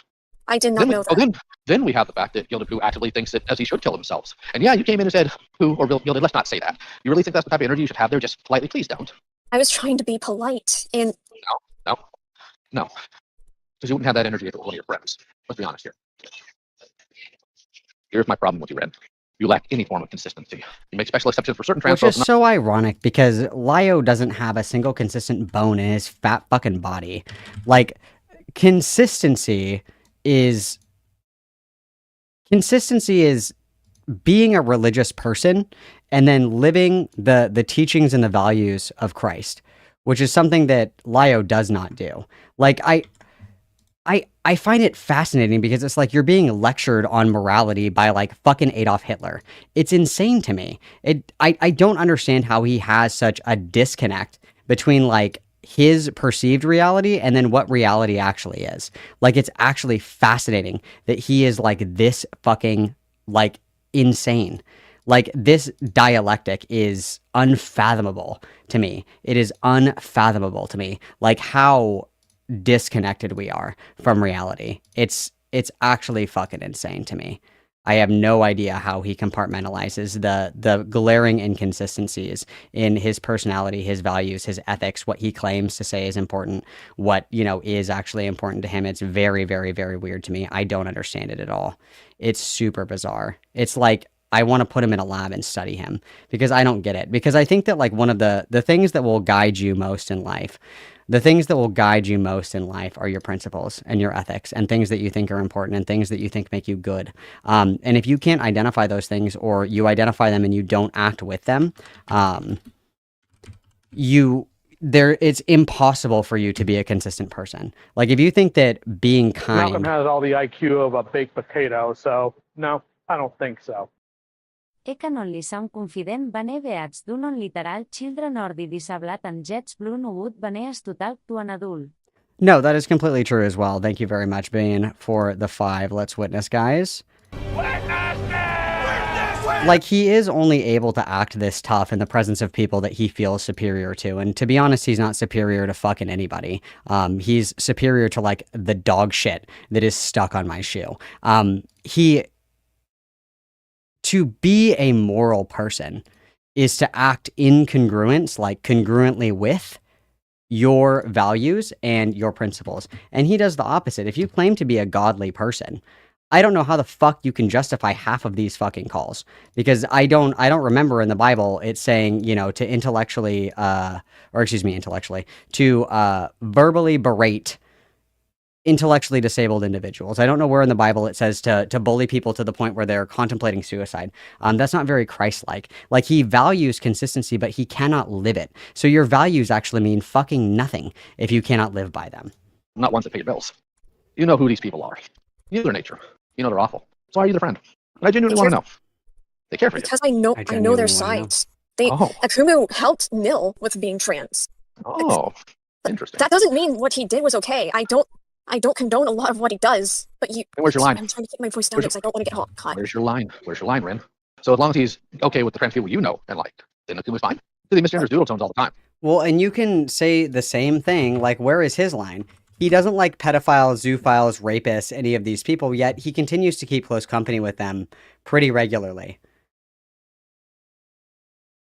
S4: I did not know that.
S2: Then we have the fact that Gildapu actively thinks that as he should kill himself. And yeah, you came in and said, Gilded, let's not say that. You really think that's the type of energy you should have there? Just politely, please don't.
S4: I was trying to be polite, and...
S2: No. Because you wouldn't have that energy if it was one of your friends. Let's be honest here. Here's my problem with you, Ren. You lack any form of consistency. You make special exceptions for certain trans
S1: Which is
S2: folks.
S1: so ironic because Lio doesn't have a single consistent bone in his fat fucking body. Like, consistency is being a religious person and then living the teachings and the values of Christ, which is something that Lio does not do. Like, I find it fascinating because it's like you're being lectured on morality by like fucking Adolf Hitler. It's insane to me. I don't understand how he has such a disconnect between like his perceived reality and then what reality actually is. Like it's actually fascinating that he is like this fucking like insane. Like this dialectic is unfathomable to me. It is unfathomable to me. Like how disconnected we are from reality. It's actually fucking insane to me. I have no idea how he compartmentalizes the glaring inconsistencies in his personality, his values, his ethics, what he claims to say is important, what, you know, is actually important to him. It's very, very, very weird to me. I don't understand it at all. It's super bizarre. It's like I want to put him in a lab and study him because I don't get it. Because I think that like one of the things that will guide you most in life, the things that will guide you most in life are your principles and your ethics and things that you think are important and things that you think make you good. And if you can't identify those things, or you identify them and you don't act with them, it's impossible for you to be a consistent person. Like if you think that being
S6: Malcolm
S1: kind,
S6: has all the IQ of a baked potato, so no, I don't think so.
S7: E can only sound confident bane beats d'un on literal children ordi disablat and jets blue nugut baneas total to an adult.
S1: no, that is completely true as well. Thank you very much, Bane, for the 5 Let's Witness guys. Like, he is only able to act this tough in the presence of people that he feels superior to. And to be honest, he's not superior to fucking anybody. He's superior to, like, the dog shit that is stuck on my shoe. To be a moral person is to act in congruence, like congruently with your values and your principles. And he does the opposite. If you claim to be a godly person, I don't know how the fuck you can justify half of these fucking calls, because I don't remember in the Bible it saying, you know, to verbally berate intellectually disabled individuals. I don't know where in the Bible it says to bully people to the point where they're contemplating suicide. That's not very Christ-like. Like, he values consistency, but he cannot live it. So your values actually mean fucking nothing if you cannot live by them.
S2: Not ones that pay your bills. You know who these people are. You know their nature. You know they're awful. So are you their friend? And I genuinely want to know. They care for you.
S4: Because I know their sides. Akumu helped Mill with being trans.
S2: Oh, interesting.
S4: That doesn't mean what he did was okay. I don't condone a lot of what he does, but you.
S2: And where's your line?
S4: I'm trying to keep my voice down because I don't want to get caught.
S2: Where's your line? Where's your line, Ren? So as long as he's okay with the trans people you know and like, then Akumu's fine. Because he misgenders doodle tones all the time.
S1: Well, and you can say the same thing, like, where is his line? He doesn't like pedophiles, zoophiles, rapists, any of these people, yet he continues to keep close company with them pretty regularly.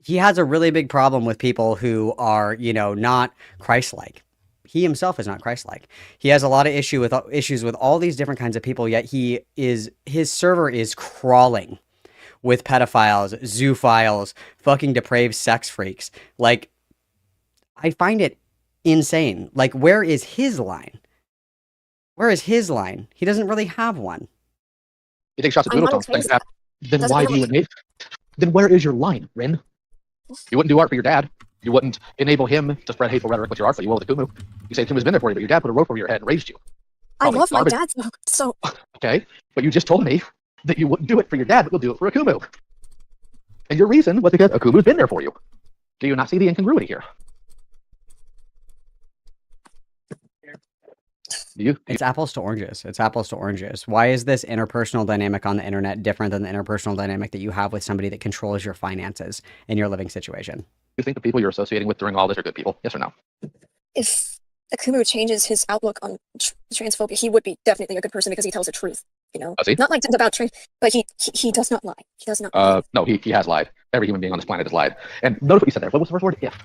S1: He has a really big problem with people who are, you know, not Christ-like. He himself is not Christ-like. He has a lot of issues with all these different kinds of people, yet his server is crawling with pedophiles, zoophiles, fucking depraved sex freaks. Like, I find it insane. Like, where is his line? Where is his line? He doesn't really have one.
S2: You take shots at doodle tones. Then why do you enable? Then where is your line, Ren? You wouldn't do art for your dad. You wouldn't enable him to spread hateful rhetoric with your art, but you will with Akumu. You say Akumu's been there for you, but your dad put a rope over your head and raised you.
S4: I love my dad, so.
S2: Okay, but you just told me that you wouldn't do it for your dad, but you'll do it for Akumu. And your reason was because Akumu's been there for you. Do you not see the incongruity here?
S1: It's apples to oranges. It's apples to oranges. Why is this interpersonal dynamic on the internet different than the interpersonal dynamic that you have with somebody that controls your finances in your living situation?
S2: You think the people you're associating with during all this are good people? Yes or no?
S4: If Akumu changes his outlook on transphobia, he would be definitely a good person because he tells the truth. You know, not like about trans, but he does not lie. He does not.
S2: No, he has lied. Every human being on this planet has lied. And notice what you said there. What was the first word? If.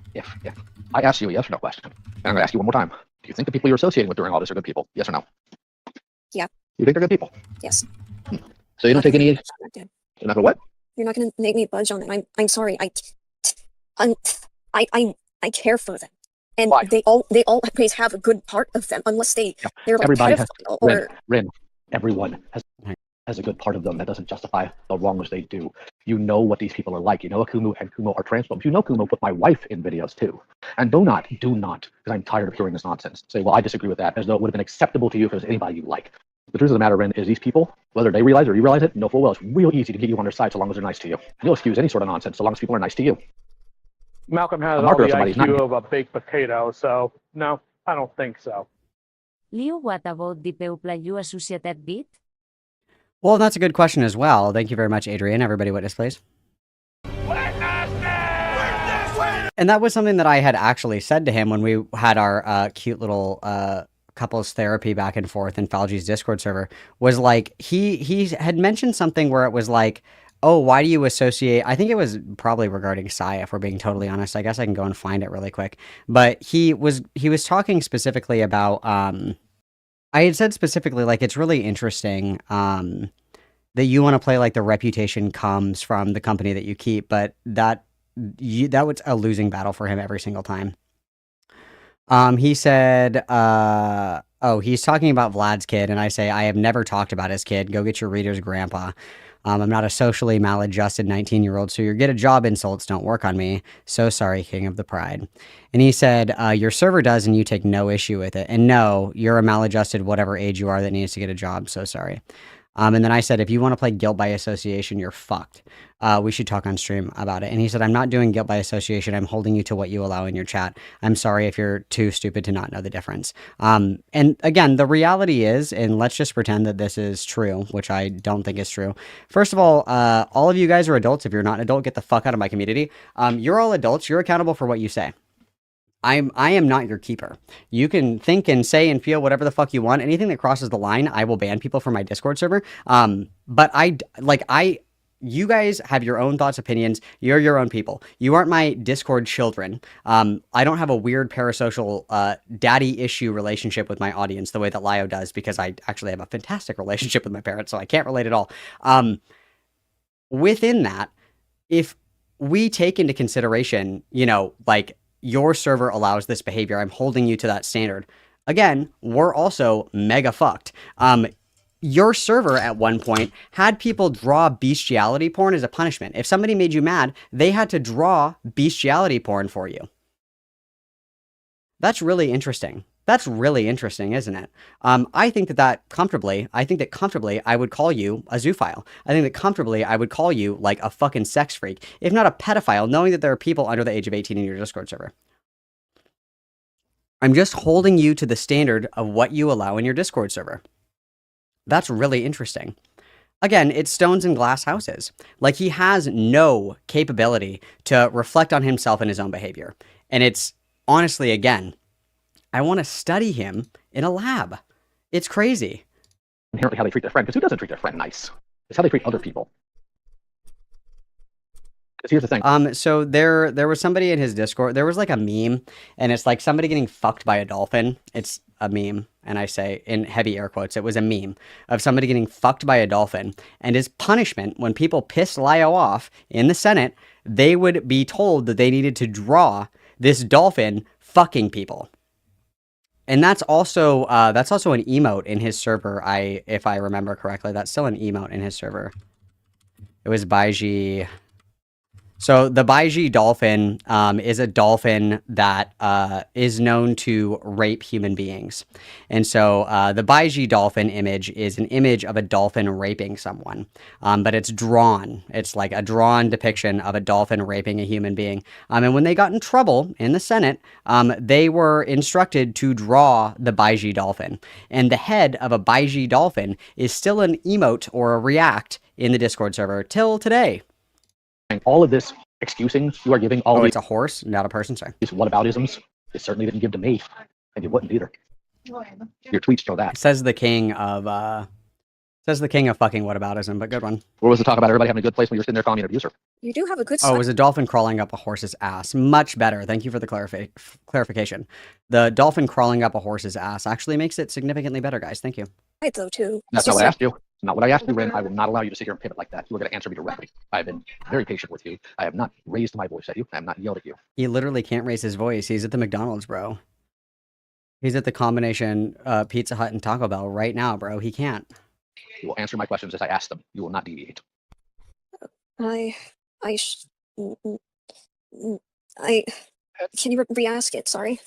S2: I asked you a yes or no question, and I'm going to ask you one more time. Do you think the people you're associating with during all this are good people? Yes or no?
S4: Yeah.
S2: You think they're good people?
S4: Yes.
S2: So you don't take any. You're not gonna what?
S4: You're not going to make me budge on it. I'm sorry. I care for them. And
S2: why?
S4: they always have a good part of them, unless they're like
S2: everybody has
S4: Ren.
S2: Everyone has a good part of them. That doesn't justify the wrongs they do. You know what these people are like. You know Akumu and Kumo are transphobes. You know Kumo put my wife in videos too. And do not, because I'm tired of hearing this nonsense, say, well, I disagree with that, as though it would have been acceptable to you if it was anybody you like. The truth of the matter, Ren, is these people, whether they realize or you realize it, know full well it's real easy to get you on their side so long as they're nice to you. And you'll excuse any sort of nonsense so long as people are nice to you.
S6: Malcolm has all the IQ of a baked potato, so no, I don't think so.
S7: Lio, what about the people you associated with?
S1: Well, that's a good question as well. Thank you very much, Adrian. Everybody witness, please. And that was something that I had actually said to him when we had our cute little couples therapy back and forth in Falgi's Discord server, was like, he had mentioned something where it was like, oh, why do you associate? I think it was probably regarding Saya, if we're being totally honest. I guess I can go and find it really quick. But he was talking specifically about, I had said specifically, like, it's really interesting that that you want to play like the reputation comes from the company that you keep, but that was a losing battle for him every single time. He said, he's talking about Vlad's kid, and I say, I have never talked about his kid. Go get your reader's grandpa. I'm not a socially maladjusted 19-year-old, so your get a job insults don't work on me. So sorry, King of the Pride. And he said, your server does, and you take no issue with it. And no, you're a maladjusted whatever age you are that needs to get a job. So sorry. And then I said, if you want to play guilt by association, you're fucked. We should talk on stream about it. And he said, I'm not doing guilt by association. I'm holding you to what you allow in your chat. I'm sorry if you're too stupid to not know the difference. And again, the reality is, and let's just pretend that this is true, which I don't think is true. First of all of you guys are adults. If you're not an adult, get the fuck out of my community. You're all adults. You're accountable for what you say. I am not your keeper. You can think and say and feel whatever the fuck you want. Anything that crosses the line, I will ban people from my Discord server. But you guys have your own thoughts, opinions. You're your own people. You aren't my Discord children. I don't have a weird parasocial daddy issue relationship with my audience the way that Lio does, because I actually have a fantastic relationship with my parents, so I can't relate at all. Within that, if we take into consideration, your server allows this behavior, I'm holding you to that standard. Again, we're also mega fucked. Your server at one point had people draw bestiality porn as a punishment. If somebody made you mad, they had to draw bestiality porn for you. That's really interesting. That's really interesting, isn't it? I think that comfortably, I would call you a zoophile. I think that comfortably, I would call you like a fucking sex freak, if not a pedophile, knowing that there are people under the age of 18 in your Discord server. I'm just holding you to the standard of what you allow in your Discord server. That's really interesting. Again, it's stones and glass houses. Like, he has no capability to reflect on himself and his own behavior. And it's honestly, again, I want to study him in a lab. It's crazy.
S2: Inherently how they treat their friend, because who doesn't treat their friend nice? It's how they treat other people. Because here's the thing.
S1: So there was somebody in his Discord. There was like a meme, and it's like somebody getting fucked by a dolphin. It's a meme, and I say in heavy air quotes, it was a meme of somebody getting fucked by a dolphin. And his punishment, when people pissed Lio off in the Senate, they would be told that they needed to draw this dolphin fucking people. And that's also an emote in his server. If I remember correctly, that's still an emote in his server. It was Baiji. So the Baiji dolphin is a dolphin that is known to rape human beings. And so the Baiji dolphin image is an image of a dolphin raping someone. But it's drawn. It's like a drawn depiction of a dolphin raping a human being. And when they got in trouble in the Senate, they were instructed to draw the Baiji dolphin. And the head of a Baiji dolphin is still an emote or a react in the Discord server till today.
S2: All of this excusing you are giving, all
S1: it's a horse, not a person, sorry.
S2: These whataboutisms, you certainly didn't give to me, and you wouldn't either. Your tweets show that.
S1: Says the king of fucking whataboutism, but good one.
S2: Where was the talk about everybody having a good place when you're sitting there calling me an abuser?
S4: You do have a good
S1: Oh, it was a dolphin crawling up a horse's ass. Much better. Thank you for the clarification. The dolphin crawling up a horse's ass actually makes it significantly better, guys. Thank you.
S4: Right, though, too.
S2: That's not what I asked you. Not what I asked you, Ren. I will not allow you to sit here and pivot like that. You are going to answer me directly. I have been very patient with you. I have not raised my voice at you. I have not yelled at you.
S1: He literally can't raise his voice. He's at the McDonald's, bro. He's at the combination Pizza Hut and Taco Bell right now, bro. He can't.
S2: You will answer my questions as I ask them. You will not deviate.
S4: Can you re-ask it? Sorry.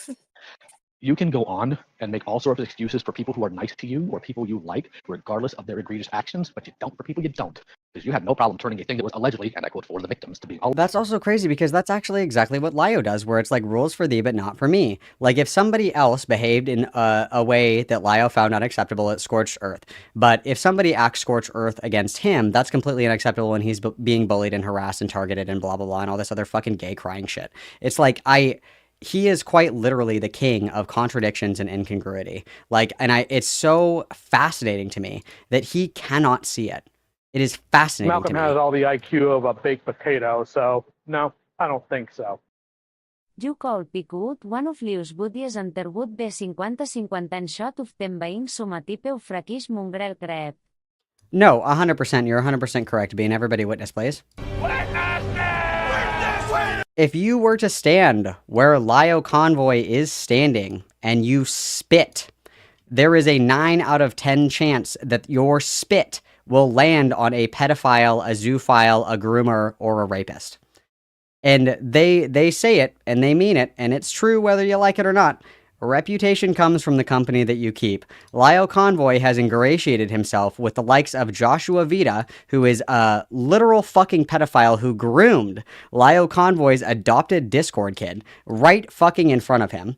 S2: You can go on and make all sorts of excuses for people who are nice to you or people you like, regardless of their egregious actions, but you don't for people you don't. Because you had no problem turning a thing that was allegedly, and I quote, for the victims to be...
S1: That's also crazy, because that's actually exactly what Lio does, where it's like rules for thee, but not for me. Like, if somebody else behaved in a way that Lio found unacceptable, it's Scorched Earth. But if somebody acts Scorched Earth against him, that's completely unacceptable when he's being bullied and harassed and targeted and blah, blah, blah, and all this other fucking gay crying shit. It's like, he is quite literally the king of contradictions and incongruity. Like, and it's so fascinating to me that he cannot see it. It is fascinating
S6: Malcolm
S1: to me.
S6: has all the IQ of a baked potato, so no, I don't think so.
S7: You call picut one of Lius Budies Enterwood B50-50 en shot of ten veïns som a tipeu fraquís mongrel crep.
S1: No, 100%. You're 100% correct, Bean. Everybody witness, please. If you were to stand where Lio Convoy is standing and you spit, there is a 9 out of 10 chance that your spit will land on a pedophile, a zoophile, a groomer, or a rapist. And they say it, and they mean it, and it's true whether you like it or not. Reputation comes from the company that you keep. Lio Convoy has ingratiated himself with the likes of Joshua Vita, who is a literal fucking pedophile who groomed Lio Convoy's adopted Discord kid right fucking in front of him.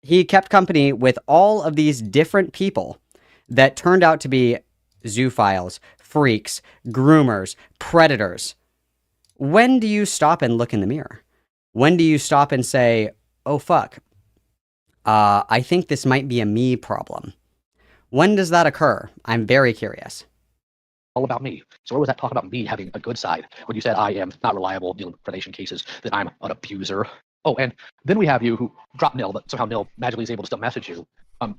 S1: He kept company with all of these different people that turned out to be zoophiles, freaks, groomers, predators. When do you stop and look in the mirror? When do you stop and say, oh fuck, I think this might be a me problem? When does that occur? I'm very curious.
S2: All about me. So where was that talk about me having a good side when you said I am not reliable dealing with predation cases, that I'm an abuser? Oh, and then we have you who dropped Nil, but somehow Nil magically is able to still message you,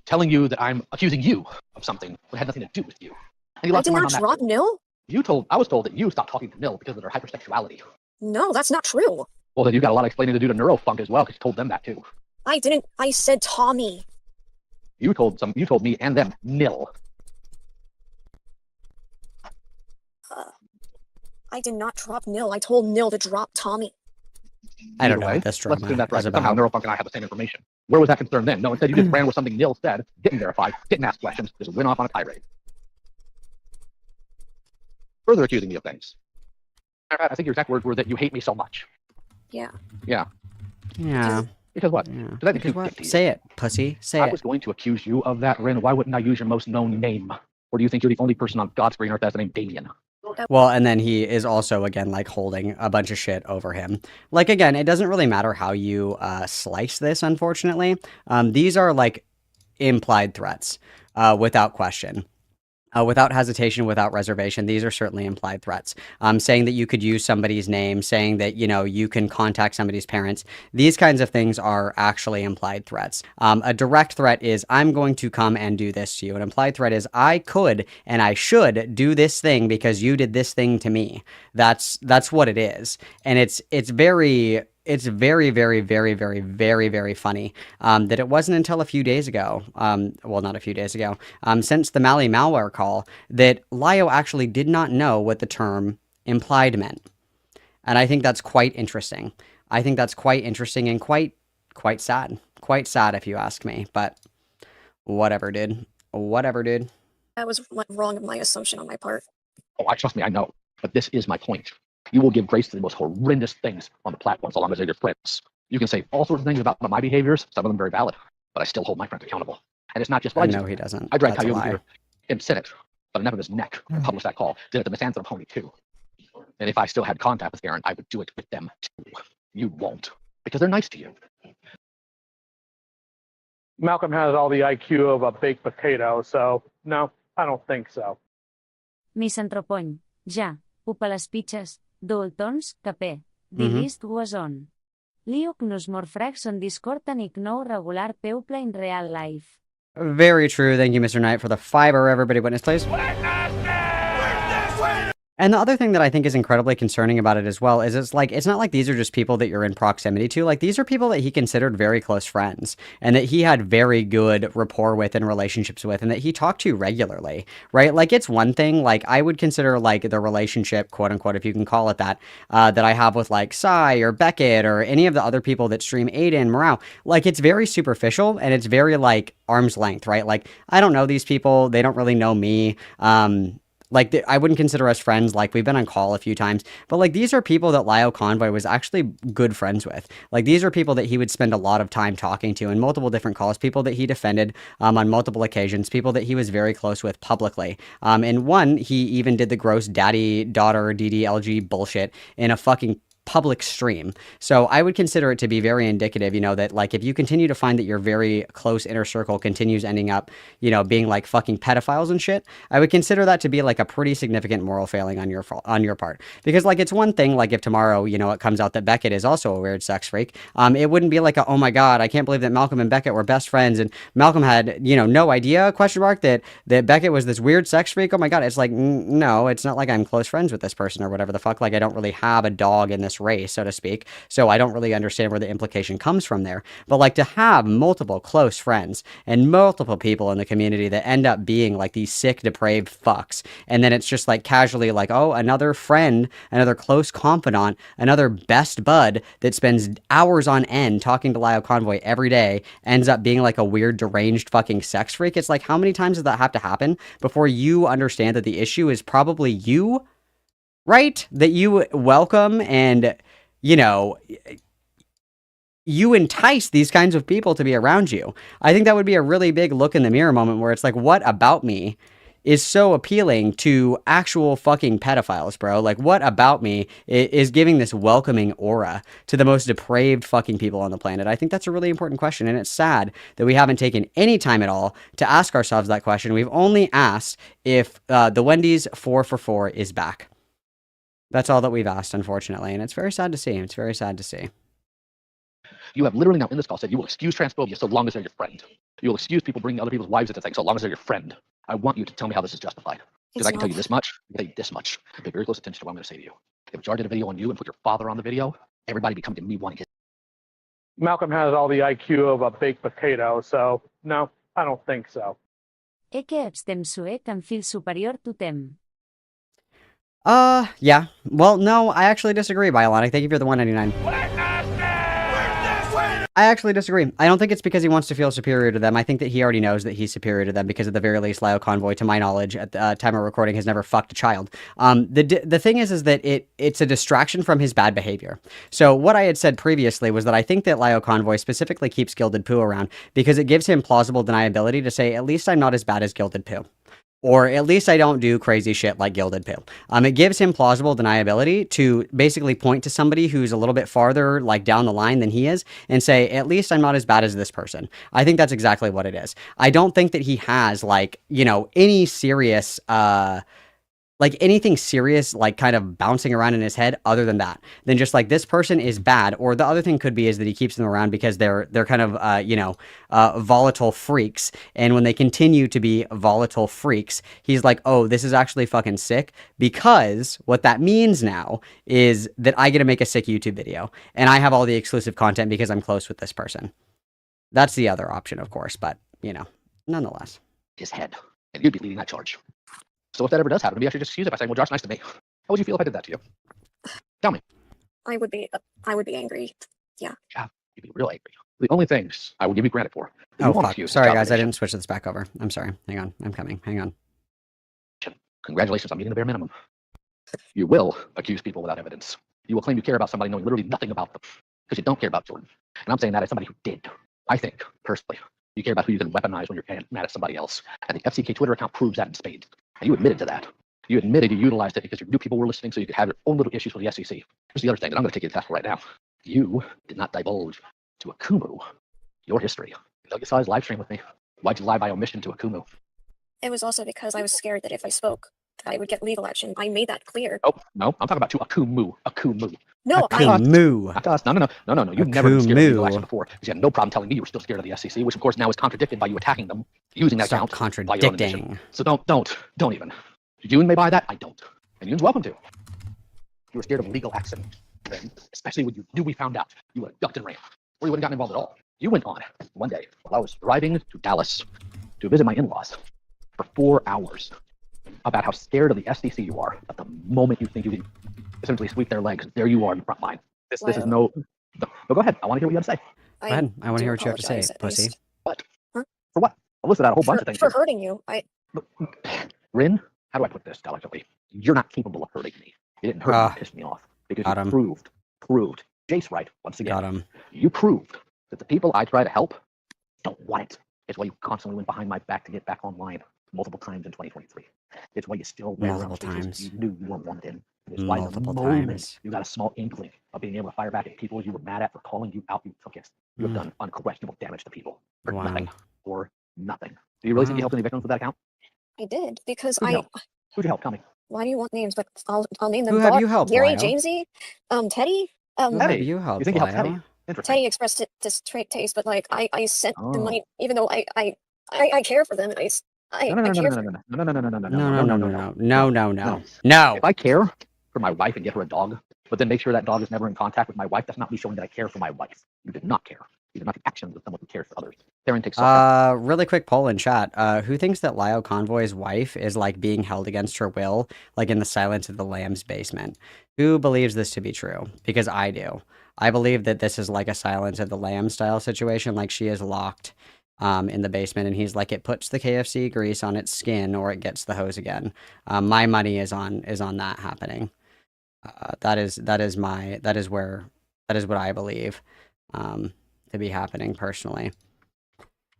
S2: telling you that I'm accusing you of something that had nothing to do with you. And
S4: I did not drop Nil?
S2: I was told that you stopped talking to Nil because of their hypersexuality.
S4: No, that's not true.
S2: Well, then you got a lot of explaining to do to Neurofunk as well, because you told them that too.
S4: I didn't. I said Tommy.
S2: You told me and them Nil.
S4: I did not drop Nil. I told Nil to drop Tommy.
S1: I don't know what this drama
S2: Let's that's right.
S1: is
S2: Somehow
S1: about.
S2: Neurofunk and I have the same information. Where was that concern then? No, instead you just ran with something Nil said, didn't verify, didn't ask questions, just went off on a tirade. Further accusing me of things. I think your exact words were that you hate me so much.
S4: Yeah.
S2: Yeah.
S1: Yeah.
S2: Because what?
S1: Yeah.
S2: Because I think
S1: What? Say it, pussy. Say
S2: I
S1: it.
S2: was going to accuse you of that, Ren. Why wouldn't I use your most known name? Or do you think you're the only person on God's green earth that's named Damien?
S1: Well, and then he is also, again, like holding a bunch of shit over him. Like, again, it doesn't really matter how you slice this, unfortunately. These are like implied threats without question. Without hesitation, without reservation, these are certainly implied threats. Saying that you could use somebody's name, saying that, you can contact somebody's parents. These kinds of things are actually implied threats. A direct threat is, I'm going to come and do this to you. An implied threat is, I could and I should do this thing because you did this thing to me. That's what it is. And it's very, very, very, very, very, very, very funny that it wasn't until a few days ago, well, not a few days ago, since the Mali malware call, that Lio actually did not know what the term implied meant. And I think that's quite interesting. I think that's quite interesting and quite sad. Quite sad if you ask me, but whatever, dude. Whatever, dude.
S4: That was wrong of my assumption on my part.
S2: Oh, trust me, I know. But this is my point. You will give grace to the most horrendous things on the platform so long as they're your friends. You can say all sorts of things about my behaviors, some of them very valid, but I still hold my friends accountable. And it's not just
S1: No, he doesn't.
S2: I dragged
S1: That's a
S2: Coyote
S1: lie.
S2: here in Senate, but I never his neck and published that call. Did it to Miss Anthem Pony too. And if I still had contact with Aaron, I would do it with them too. You won't, because they're nice to you.
S6: Malcolm has all the IQ of a baked potato, so no, I don't think so.
S7: Misantropony. Ja. Upa les pitxes. Doltons, capé. The list was on. Lio Morfrax on Discord and ignore regular people in real life.
S1: Very true. Thank you, Mr. Knight, for the fiber. Everybody witness, please. And the other thing that I think is incredibly concerning about it as well is it's not like these are just people that you're in proximity to. Like, these are people that he considered very close friends and that he had very good rapport with and relationships with and that he talked to regularly, right? Like, it's one thing, like, I would consider, like, the relationship, quote unquote, if you can call it that, that I have with, like, Sai or Beckett or any of the other people that stream Aiden, Morale. Like, it's very superficial and it's very, like, arm's length, right? Like, I don't know these people. They don't really know me. Like, I wouldn't consider us friends. Like, we've been on call a few times. But, like, these are people that Lio Convoy was actually good friends with. Like, these are people that he would spend a lot of time talking to in multiple different calls. People that he defended on multiple occasions. People that he was very close with publicly. And one, he even did the gross daddy-daughter DDLG bullshit in a fucking public stream. So I would consider it to be very indicative, you know, that like if you continue to find that your very close inner circle continues ending up, you know, being like fucking pedophiles and shit, I would consider that to be like a pretty significant moral failing on your part. Because like it's one thing like if tomorrow, you know, it comes out that Beckett is also a weird sex freak, it wouldn't be like a, oh my god, I can't believe that Malcolm and Beckett were best friends and Malcolm had, you know, no idea, question mark, that Beckett was this weird sex freak. Oh my god, it's like no, it's not like I'm close friends with this person or whatever the fuck. Like I don't really have a dog in this race, so to speak. So I don't really understand where the implication comes from there. But like to have multiple close friends and multiple people in the community that end up being like these sick, depraved fucks, and then it's just like casually like, oh, another friend, another close confidant, another best bud that spends hours on end talking to Lio Convoy every day ends up being like a weird, deranged fucking sex freak. It's like, how many times does that have to happen before you understand that the issue is probably you? Right? That you welcome and, you know, you entice these kinds of people to be around you. I think that would be a really big look in the mirror moment where it's like, what about me is so appealing to actual fucking pedophiles, bro? Like, what about me is giving this welcoming aura to the most depraved fucking people on the planet? I think that's a really important question, and it's sad that we haven't taken any time at all to ask ourselves that question. We've only asked if the Wendy's 4 for 4 is back. That's all that we've asked, unfortunately, and it's very sad to see. It's very sad to see.
S2: You have literally now in this call said you will excuse transphobia so long as they're your friend. You'll excuse people bringing other people's wives into things so long as they're your friend. I want you to tell me how this is justified. Because I can tell you this much, I can tell you this much. Pay very close attention to what I'm going to say to you. If Jar did a video on you and put your father on the video, everybody be coming to me wanting his.
S6: Malcolm has all the IQ of a baked potato, so no, I don't think so.
S7: Que estem suec en fil superior totem.
S1: Yeah. Well, no, I actually disagree, Biolonic. Thank you for the 199. I actually disagree. I don't think it's because he wants to feel superior to them. I think that he already knows that he's superior to them because at the very least, Lio Convoy, to my knowledge, at the time of recording, has never fucked a child. The thing is that it's a distraction from his bad behavior. So what I had said previously was that I think that Lio Convoy specifically keeps Gilded Poo around because it gives him plausible deniability to say, at least I'm not as bad as Gilded Poo. Or at least I don't do crazy shit like Gilded Poo. It gives him plausible deniability to basically point to somebody who's a little bit farther like down the line than he is and say, at least I'm not as bad as this person. I think that's exactly what it is. I don't think that he has like, you know, any serious, like anything serious, like kind of bouncing around in his head other than that, then just like this person is bad. Or the other thing could be is that he keeps them around because they're kind of, you know, volatile freaks. And when they continue to be volatile freaks, he's like, oh, this is actually fucking sick, because what that means now is that I get to make a sick YouTube video and I have all the exclusive content because I'm close with this person. That's the other option, of course, but you know, nonetheless.
S2: His head, and you'd be leading that charge. So if that ever does happen to me, I should just excuse it by saying, well, Josh's nice to me. How would you feel if I did that to you? Tell me.
S4: I would be angry. Yeah.
S2: Yeah, you'd be real angry. The only things I will give you credit for.
S1: Oh, fuck. Sorry, guys. I didn't switch this back over. I'm sorry. Hang on. I'm coming. Hang on.
S2: Congratulations on meeting the bare minimum. You will accuse people without evidence. You will claim you care about somebody knowing literally nothing about them because you don't care about Jordan. And I'm saying that as somebody who did. I think, personally, you care about who you can weaponize when you're mad at somebody else. And the FCK Twitter account proves that in spades. And you admitted to that. You admitted you utilized it because you knew people were listening so you could have your own little issues with the SEC. Here's the other thing that I'm going to take you to task for right now. You did not divulge to Akumu your history. You know, you saw his live stream with me. Why'd you lie by omission to Akumu?
S4: It was also because I was scared that if I spoke, I would get legal action. I made that clear.
S2: Oh, no. I'm talking about to Akumu. Akumu.
S4: No,
S1: Akumu.
S2: Not to us. No. You've never been scared of legal action before. Because you had no problem telling me you were still scared of the SEC, which of course now is contradicted by you attacking them, using that
S1: Stop
S2: account.
S1: contradicting.
S2: So don't even. Yoon may buy that. I don't. And Yoon's welcome to. You were scared of legal action. Then, especially when you knew we found out you would have ducked and ran, or you wouldn't gotten involved at all. You went on one day while I was driving to Dallas to visit my in-laws for 4 hours about how scared of the SEC you are. At the moment you think you can essentially sweep their legs, there you are in the front line. This is no. Go ahead. I want to hear what you have to say.
S1: Go ahead. I want to hear what you have to say, pussy.
S2: What?
S4: Huh?
S2: For what? I listed out a whole bunch of things.
S4: For hurting you.
S2: Ren, how do I put this delicately? You're not capable of hurting me. You didn't hurt me, piss me off. Because you proved. Jace right, once again.
S1: Got him.
S2: You proved that the people I try to help don't want it. It's why you constantly went behind my back to get back online. multiple times in 2023. It's why you still ran around
S1: Multiple
S2: spaces
S1: times.
S2: you knew you weren't wanted. It's why the
S1: Multiple
S2: moment
S1: times.
S2: you got a small inkling of being able to fire back at people you were mad at for calling you out, you took it. You have done unquestionable damage to people for
S1: Wow.
S2: nothing or nothing. Do you really think you helped any victims with that account?
S4: I did because
S2: Who'd you help? Who'd you help? Tell me.
S4: Why do you want names? But I'll name them.
S1: Who have
S4: Bob,
S1: you helped,
S4: Gary,
S1: Lio?
S4: Jamesy, Teddy.
S1: Who have
S2: Teddy.
S1: you helped,
S2: You think you helped
S1: Lio?
S2: Teddy? Interesting.
S4: Teddy expressed this taste, but like I sent
S2: Oh.
S4: the money, even though I care for them. I care for them.
S1: No.
S2: If I care for my wife and get her a dog, but then make sure that dog is never in contact with my wife, that's not me showing that I care for my wife. You did not care. You did not take actions with someone who cares for others. Caring takes suffering.
S1: Really quick poll in chat. Who thinks that Lio Convoy's wife is like being held against her will, like in the Silence of the Lambs basement? Who believes this to be true? Because I do. I believe that this is like a Silence of the Lambs style situation, like she is locked in the basement, and he's like, it puts the KFC grease on its skin, or it gets the hose again. My money is on that happening. That is what I believe to be happening personally.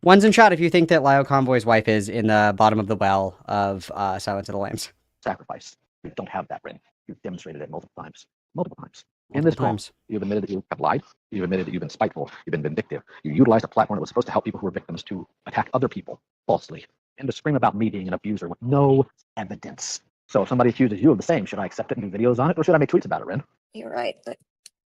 S1: One's in chat if you think that Lio Convoy's wife is in the bottom of the well of Silence of the Lambs.
S2: Sacrifice. You don't have that, Ren. You've demonstrated it multiple times. Multiple times. In this call, you've admitted that you have lied. You've admitted that you've been spiteful. You've been vindictive. You utilized a platform that was supposed to help people who were victims to attack other people falsely and to scream about me being an abuser with no evidence. So if somebody accuses you of the same, should I accept it and do videos on it, or should I make tweets about it, Ren?
S4: You're right, but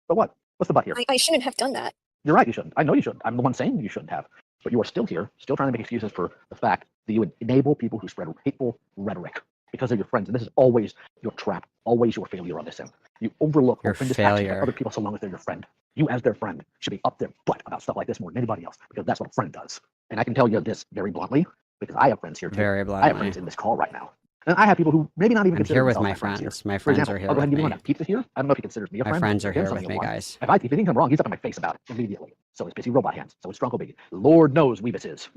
S2: what? What's the but here?
S4: I shouldn't have done that.
S2: You're right, you shouldn't. I know you shouldn't. I'm the one saying you shouldn't have. But you are still here, still trying to make excuses for the fact that you would enable people who spread hateful rhetoric because of your friends. And this is always your trap, always your failure on this end. You overlook
S1: Your
S2: horrendous actions
S1: failure.
S2: by other people so long as they're your friend. You, as their friend, should be up their butt about stuff like this more than anybody else because that's what a friend does. And I can tell you this very bluntly because I have friends here too.
S1: Very
S2: I have
S1: bluntly.
S2: friends in this call right now. And I have people who maybe not even
S1: I'm
S2: consider
S1: here with
S2: themselves
S1: my
S2: here.
S1: friends. My
S2: For
S1: friends
S2: example,
S1: are here
S2: I'll go ahead
S1: with
S2: and give you
S1: me.
S2: one. Pete's here. I don't know if he considers me a
S1: My
S2: friend.
S1: friends are
S2: Him,
S1: here
S2: something
S1: with me,
S2: along.
S1: guys.
S2: If he thinks I'm wrong, he's up in my face about it immediately. So it's busy robot hands. So it's Strunko Biggie. Lord knows Weebus is.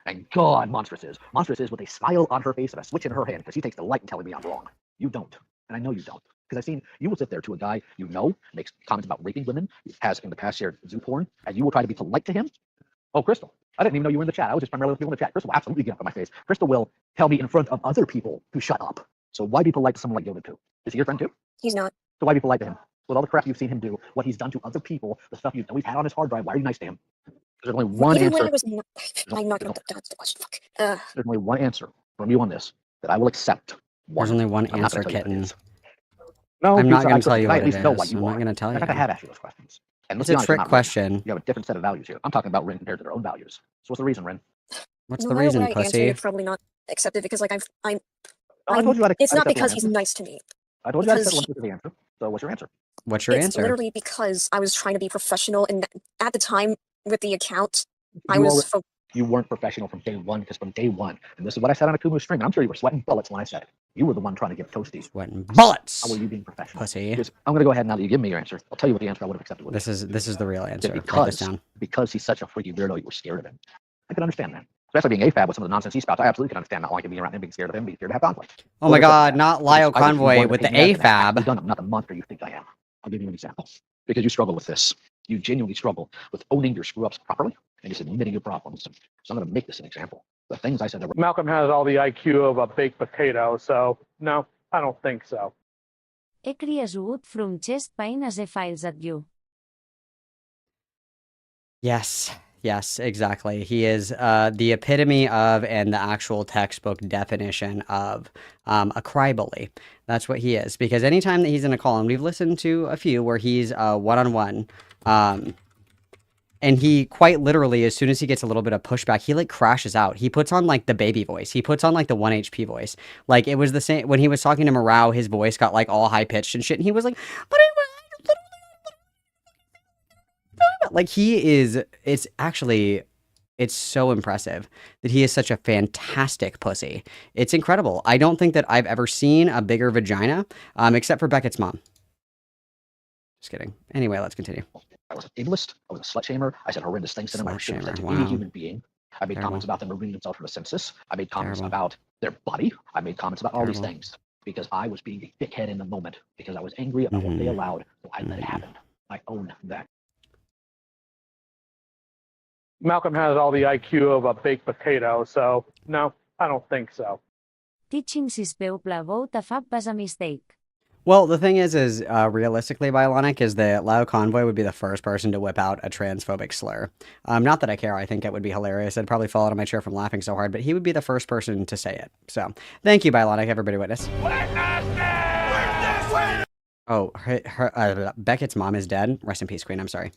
S2: And God, Monstrous is. Monstrous is with a smile on her face and a switch in her hand because she takes delight in telling me I'm wrong. You don't. And I know you don't. Because I've seen you will sit there to a guy you know, makes comments about raping women, has in the past shared zoo porn, and you will try to be polite to him. Oh, Crystal. I didn't even know you were in the chat. I was just primarily with people in the chat. Crystal will absolutely get up in my face. Crystal will tell me in front of other people to shut up. So why be polite to someone like Yoda too? Is he your friend too?
S4: He's not.
S2: So why be polite to him? With all the crap you've seen him do, what he's done to other people, the stuff you know he's had on his hard drive, why are you nice to him? There's only one
S4: Even
S2: answer.
S4: when I was not, I'm not going to dodge the question. Fuck.
S2: There's only one answer from you on this that I will accept.
S1: There's only one
S2: I'm not
S1: answer,
S2: gonna tell you what it
S1: kitten.
S2: is. No,
S1: I'm not
S2: Pizza,
S1: going to tell you
S2: I
S1: what
S2: at
S1: it
S2: least know why
S1: is.
S2: you
S1: I'm
S2: are.
S1: not going to tell
S2: In
S1: you.
S2: fact, I have asked you those questions. And
S1: It's
S2: let's be
S1: a
S2: honest, you're
S1: trick
S2: not Ren.
S1: question.
S2: You have a different set of values here. I'm talking about Ren compared to their own values. So what's the reason, Ren?
S1: What's
S4: No
S1: the
S4: matter
S1: reason,
S4: what I answer,
S1: pussy?
S4: you're probably not accepted because like I'm
S2: Oh, I told you I'd
S4: it's not
S2: accept one
S4: because he's
S2: answer.
S4: nice to me.
S2: I told you I'd accept
S4: because
S2: one specific answer. So what's your answer?
S1: What's your
S4: It's
S1: answer?
S4: literally because I was trying to be professional, and at the time with the account, I
S2: You
S4: was
S2: you weren't professional from day one, because from day one, and this is what I said on Akumu's stream, and I'm sure you were sweating bullets when I said it. You were the one trying to give toasties.
S1: Sweating bullets.
S2: How were you being professional?
S1: Pussy.
S2: Because I'm going to go ahead now that you give me your answer. I'll tell you what the answer I would have accepted was.
S1: This is the real answer. Write this down.
S2: Because he's such a freaky weirdo, you were scared of him. I can understand that. Especially being AFAB with some of the nonsense he spouts. I absolutely can understand not liking being around him, being scared of him, being scared to have conflict.
S1: Oh my god, not Lio Convoy with the AFAB.
S2: I'm not the monster you think I am. I'll give you an example. Because you struggle with this. You genuinely struggle with owning your screw-ups properly and just admitting your problems. So I'm going to make this an example. The things I said that were...
S6: Malcolm has all the IQ of a baked potato, so no, I don't think so.
S7: He created from chest pain as a files at you.
S1: Yes, exactly. He is the epitome of and the actual textbook definition of a crybully. That's what he is. Because anytime that he's in a call, and we've listened to a few where he's one-on-one, and he quite literally, as soon as he gets a little bit of pushback, he like crashes out. He puts on like the baby voice. He puts on like the 1 HP voice. Like it was the same when he was talking to Morale, his voice got like all high pitched and shit. And he was like, but like he is, it's so impressive that he is such a fantastic pussy. It's incredible. I don't think that I've ever seen a bigger vagina, except for Beckett's mom. Just kidding. Anyway, let's continue.
S2: I was an ableist. I was a slut shamer. I said horrendous things to them. I shouldn't have said to any human being. I made comments about them removing themselves from the census. I made comments about their body. I made comments about all these things because I was being a dickhead in the moment because I was angry about what they allowed. So I let it happen. I own that.
S6: Malcolm has all the IQ of a baked potato, so no, I don't think so.
S7: Teaching si peu vote a fab was a mistake.
S1: Well, the thing is realistically, Bionic, is that Lio Convoy would be the first person to whip out a transphobic slur. Not that I care. I think it would be hilarious. I'd probably fall out of my chair from laughing so hard, but he would be the first person to say it. So, thank you, Bionic. Everybody witness. Oh, Beckett's mom is dead. Rest in peace, Queen. I'm sorry.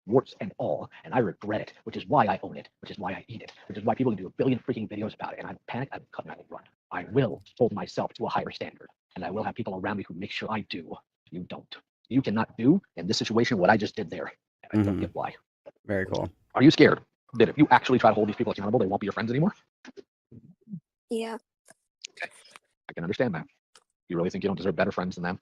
S2: Warts and all, and I regret it, which is why I own it, which is why I eat it, which is why people can do a billion freaking videos about it, and I panic, I cut, and I run. I will hold myself to a higher standard, and I will have people around me who make sure I do. You don't. You cannot do in this situation what I just did there, and I don't get why.
S1: Very cool.
S2: Are you scared that if you actually try to hold these people accountable, they won't be your friends anymore?
S4: Yeah.
S2: Okay, I can understand that. You really think you don't deserve better friends than them?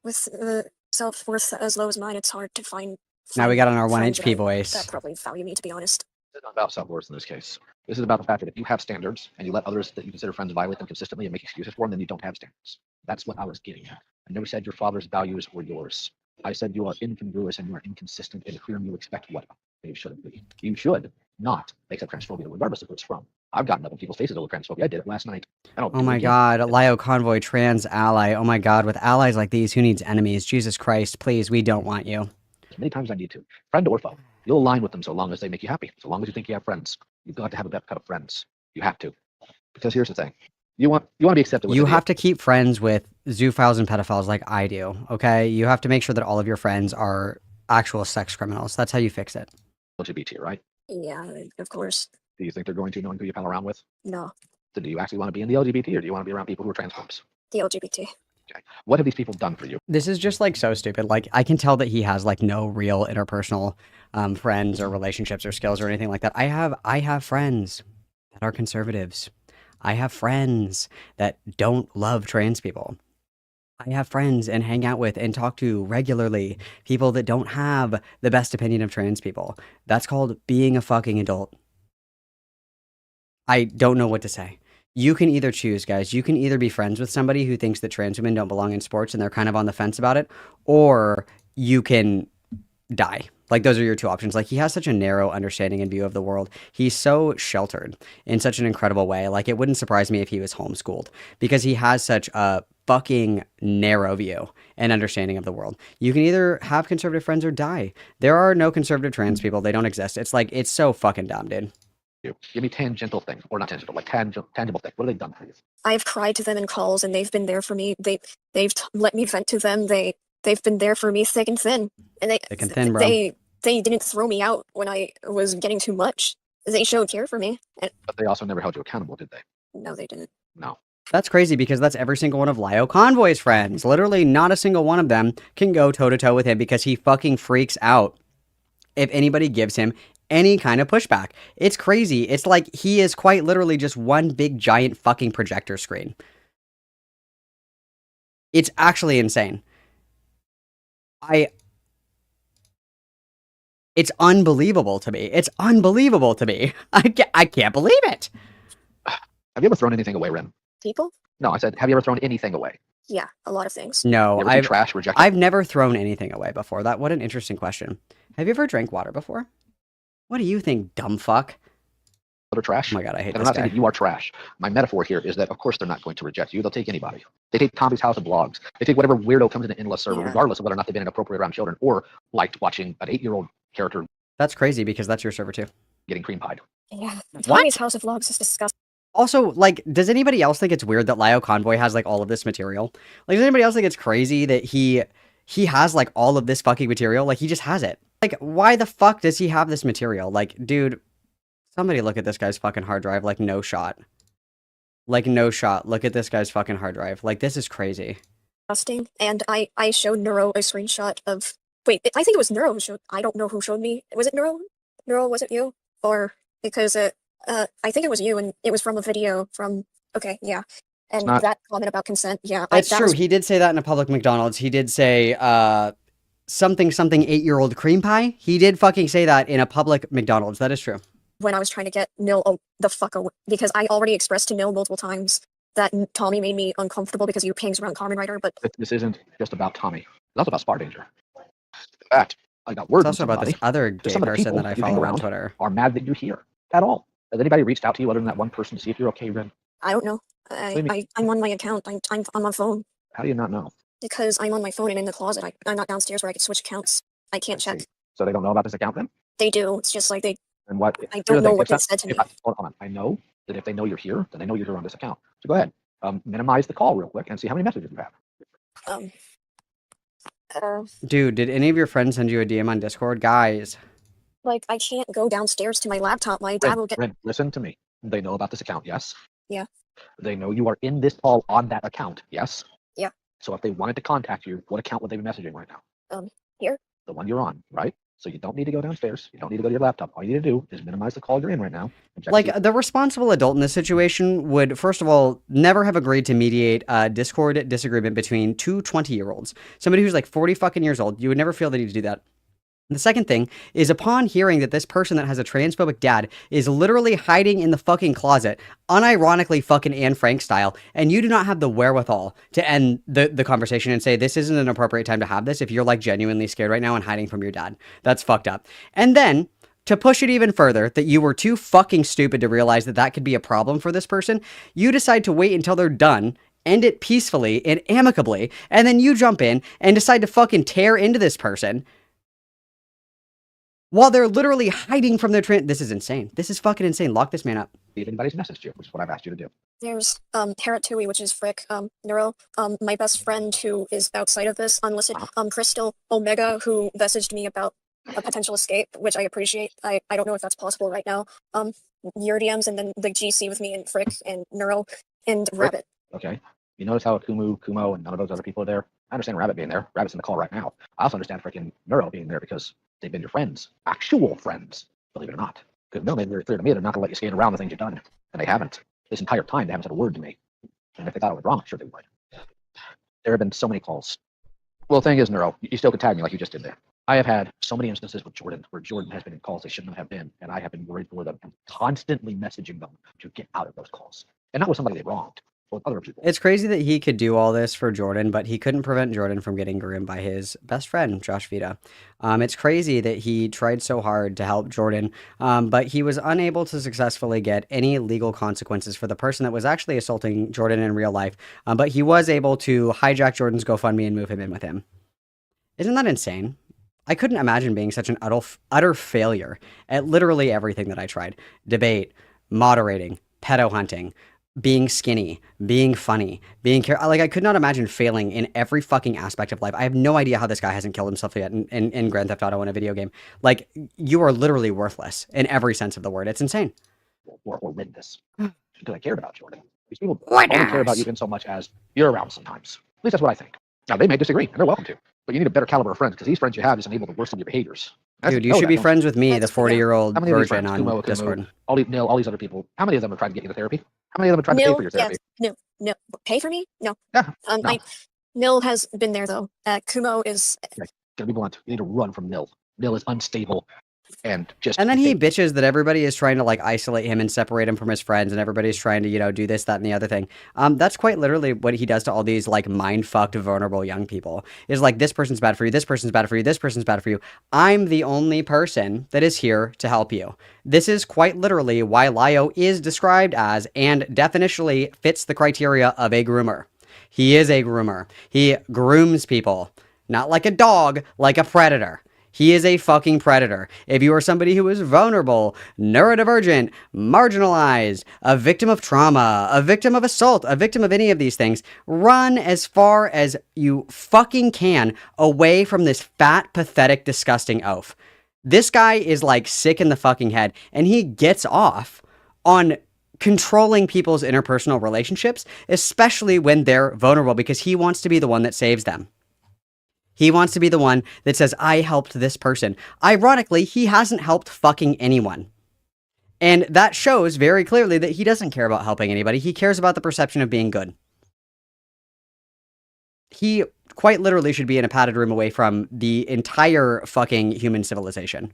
S4: With the self-worth as low as mine, it's hard to find.
S1: Now we got on our 1
S4: friends
S1: HP
S4: that
S1: voice.
S4: probably value me, to be honest.
S2: This is not about self-worth in this case. This is about the fact that if you have standards and you let others that you consider friends violate them consistently and make excuses for them, then you don't have standards. That's what I was getting at. I never said your father's values were yours. I said you are incongruous and you are inconsistent in whom you expect what you shouldn't be. You should not accept transphobia, regardless of who it's from. I've gotten up in people's faces over transphobia. I did it last night. I don't
S1: Oh my god, Lio Convoy, trans ally. Oh my god, with allies like these, who needs enemies? Jesus Christ, please, we don't want you.
S2: As many times as I need to. Friend or foe. You'll align with them so long as they make you happy. So long as you think you have friends. You've got to have a better cut of friends. You have to. Because here's the thing. You want to be accepted with
S1: You have to keep friends with zoophiles and pedophiles like I do, okay? You have to make sure that all of your friends are actual sex criminals. That's how you fix it.
S2: LGBT, right?
S4: Yeah, of course.
S2: Do you think they're going to, knowing who you pal around with?
S4: No.
S2: So do you actually want to be in the LGBT, or do you want to be around people who are transphobes?
S4: The LGBT.
S2: Okay. What have these people done for you?
S1: This is just like so stupid. Like I can tell that he has like no real interpersonal friends or relationships or skills or anything like that. I have friends that are conservatives. I have friends that don't love trans people. I have friends and hang out with and talk to regularly people that don't have the best opinion of trans people. That's called being a fucking adult. I don't know what to say. You can either choose, guys. You can either be friends with somebody who thinks that trans women don't belong in sports and they're kind of on the fence about it, or you can die. Like, those are your two options. Like, he has such a narrow understanding and view of the world. He's so sheltered in such an incredible way. Like, it wouldn't surprise me if he was homeschooled, because he has such a fucking narrow view and understanding of the world. You can either have conservative friends or die. There are no conservative trans people. They don't exist. It's like, it's so fucking dumb, dude.
S2: Give me tangential things, or not tangential, like tangible things. What have they done for you?
S4: I've cried to them in calls, and they've been there for me. They've let me vent to them. They've been there for me thick and thin, and
S1: Thick and thin, bro.
S4: they didn't throw me out when I was getting too much. They showed care for me. And
S2: But they also never held you accountable, did they?
S4: no, they didn't.
S2: No.
S1: That's crazy, because that's every single one of Lio Convoy's friends. Literally, not a single one of them can go toe-to-toe with him, because he fucking freaks out if anybody gives him any kind of pushback. It's crazy. It's like he is quite literally just one big giant fucking projector screen. It's actually insane. It's unbelievable to me. It's unbelievable to me. I can't believe it.
S2: Have you ever thrown anything away, Ren?
S4: People?
S2: No, I said, have you ever thrown anything away?
S4: Yeah, a lot of things.
S1: No,
S2: You ever seen trash rejected?
S1: I've never thrown anything away before. What an interesting question. Have you ever drank water before? What do you think, dumb fuck?
S2: Other trash?
S1: Oh my god, I hate
S2: And I'm
S1: this
S2: not
S1: guy.
S2: saying that you are trash. My metaphor here is that, of course, they're not going to reject you. They'll take anybody. They take Tommy's House of Blogs. They take whatever weirdo comes in an endless server,
S4: Yeah.
S2: regardless of whether or not they've been inappropriate around children or liked watching an 8-year-old character
S1: That's crazy, because that's your server too.
S2: getting cream pied.
S4: Yeah.
S1: What?
S4: Tommy's House of Vlogs is disgusting.
S1: Also, like, does anybody else think it's weird that Lio Convoy has, like, all of this material? Like, does anybody else think it's crazy that he has, like, all of this fucking material? Like, he just has it. Like, why the fuck does he have this material? Like, dude, somebody look at this guy's fucking hard drive. Like, no shot. Like, no shot. Look at this guy's fucking hard drive. Like, this is crazy.
S4: And I showed Neuro a screenshot of. Wait, I think it was Neuro who showed. I don't know who showed me. Was it Neuro? Neuro, was it you? Or because I think it was you, and it was from a video from. Okay, yeah. And
S2: not-
S4: that comment about consent, yeah.
S1: That's
S4: that
S1: true.
S4: was-
S1: He did say that in a public McDonald's. He did say, something 8-year-old cream pie. He did fucking say that in a public McDonald's. That is true.
S4: when I was trying to get Nil the fuck away, because I already expressed to Nil multiple times that Tommy made me uncomfortable because you pangs around Carmen Rider, but
S2: This isn't just about Tommy. It's also about Spar Danger. In fact, I got word
S1: It's
S2: from
S1: also about
S2: somebody.
S1: this other gay
S2: some of the
S1: person
S2: people
S1: that I
S2: you hang
S1: follow on
S2: around
S1: Twitter.
S2: are mad that you're here at all. Has anybody reached out to you other than that one person to see if you're okay, Ren?
S4: I don't know.
S2: do you mean?
S4: I'm on my account. I'm on my phone
S2: How do you not know?
S4: because I'm on my phone and in the closet. I'm not downstairs where I could switch accounts. I can't
S2: I
S4: check.
S2: see. So they don't know about this account then?
S4: They do. It's just like
S2: And what?
S4: I
S2: here's
S4: don't
S2: the
S4: know
S2: thing,
S4: what
S2: if
S4: they
S2: that-
S4: said to me.
S2: hold on. I know that if they know you're here, then they know you're here on this account. So go ahead. Minimize the call real quick and see how many messages you have.
S4: Um.
S1: Dude, did any of your friends send you a DM on Discord? Guys.
S4: Like I can't go downstairs to my laptop. My dad will get.
S2: Ren, listen to me. They know about this account, yes?
S4: Yeah.
S2: They know you are in this call on that account, yes?
S4: Yeah.
S2: So if they wanted to contact you, what account would they be messaging right now?
S4: Here.
S2: The one you're on, right? So you don't need to go downstairs. You don't need to go to your laptop. All you need to do is minimize the call you're in right now. And check
S1: Like,
S2: to see-
S1: the responsible adult in this situation would, first of all, never have agreed to mediate a Discord disagreement between two 20-year-olds. Somebody who's like 40 fucking years old, you would never feel the need to do that. The second thing is upon hearing that this person that has a transphobic dad is literally hiding in the fucking closet, unironically fucking Anne Frank style, and you do not have the wherewithal to end the conversation and say, this isn't an appropriate time to have this if you're like genuinely scared right now and hiding from your dad. That's fucked up. And then, to push it even further, that you were too fucking stupid to realize that that could be a problem for this person, you decide to wait until they're done, end it peacefully and amicably, and then you jump in and decide to fucking tear into this person while they're literally hiding from their This is insane. This is fucking insane. Lock this man up.
S2: see if anybody's messaged you, which is what I've asked you to do.
S4: There's Haratui, which is Frick, Neuro, my best friend who is outside of this, unlisted, Crystal, Omega, who messaged me about a potential escape, which I appreciate. I don't know if that's possible right now. Your DMs and then the GC with me and Frick and Neuro and Rabbit.
S2: Okay. You notice how Kumo, and none of those other people are there? I understand Rabbit being there. Rabbit's in the call right now. I also understand freaking Neuro being there because they've been your friends. Actual friends, believe it or not. Because Neil made it very clear to me they're not going to let you skate around the things you've done. And they haven't. This entire time, they haven't said a word to me. And if they thought I was wrong, I'm sure they would. There have been so many calls. Well, the thing is, Neuro, you still could tag me like you just did there. I have had so many instances with Jordan where Jordan has been in calls they shouldn't have been, and I have been worried for them and constantly messaging them to get out of those calls. And not with somebody they wronged, but with other people.
S1: It's crazy that he could do all this for Jordan, but he couldn't prevent Jordan from getting groomed by his best friend, Josh Vita. It's crazy that he tried so hard to help Jordan, but he was unable to successfully get any legal consequences for the person that was actually assaulting Jordan in real life, but he was able to hijack Jordan's GoFundMe and move him in with him. Isn't that insane? I couldn't imagine being such an utter failure at literally everything that I tried. Debate, moderating, pedo hunting, being skinny, being funny, being like I could not imagine failing in every fucking aspect of life. I have no idea how this guy hasn't killed himself yet in Grand Theft Auto in a video game. Like, you are literally worthless in every sense of the word. It's insane.
S2: Or win this. Because I cared about Jordan. These people only care about you in so much as you're around sometimes. At least that's what I think. Now, they may disagree, and they're welcome to. But you need a better caliber of friends, because these friends you have just enable the worst of your behaviors.
S1: Dude, you should be friends with me, the 40-year-old
S2: How many of these
S1: virgin
S2: friends,
S1: on
S2: Kumo,
S1: Discord.
S2: all these other people, how many of them have tried to get you to therapy? How many of them have tried to pay for your therapy?
S4: Yes, no. Pay for me? No.
S2: Yeah, no.
S4: Nil has been there though. Kumo is.
S2: Gonna be blunt. You need to run from Nil. Nil is unstable and just.
S1: And then he bitches that everybody is trying to like isolate him and separate him from his friends, and everybody's trying to, you know, do this, that, and the other thing. That's quite literally what he does to all these like mind-fucked, vulnerable young people. Is like, this person's bad for you, this person's bad for you, this person's bad for you. I'm the only person that is here to help you. This is quite literally why Lio is described as, and definitionally fits the criteria of a groomer. He is a groomer. He grooms people. Not like a dog, like a predator. He is a fucking predator. If you are somebody who is vulnerable, neurodivergent, marginalized, a victim of trauma, a victim of assault, a victim of any of these things, run as far as you fucking can away from this fat, pathetic, disgusting oaf. This guy is like sick in the fucking head, and he gets off on controlling people's interpersonal relationships, especially when they're vulnerable, because he wants to be the one that saves them. He wants to be the one that says, I helped this person. Ironically, he hasn't helped fucking anyone. And that shows very clearly that he doesn't care about helping anybody. He cares about the perception of being good. He quite literally should be in a padded room away from the entire fucking human civilization.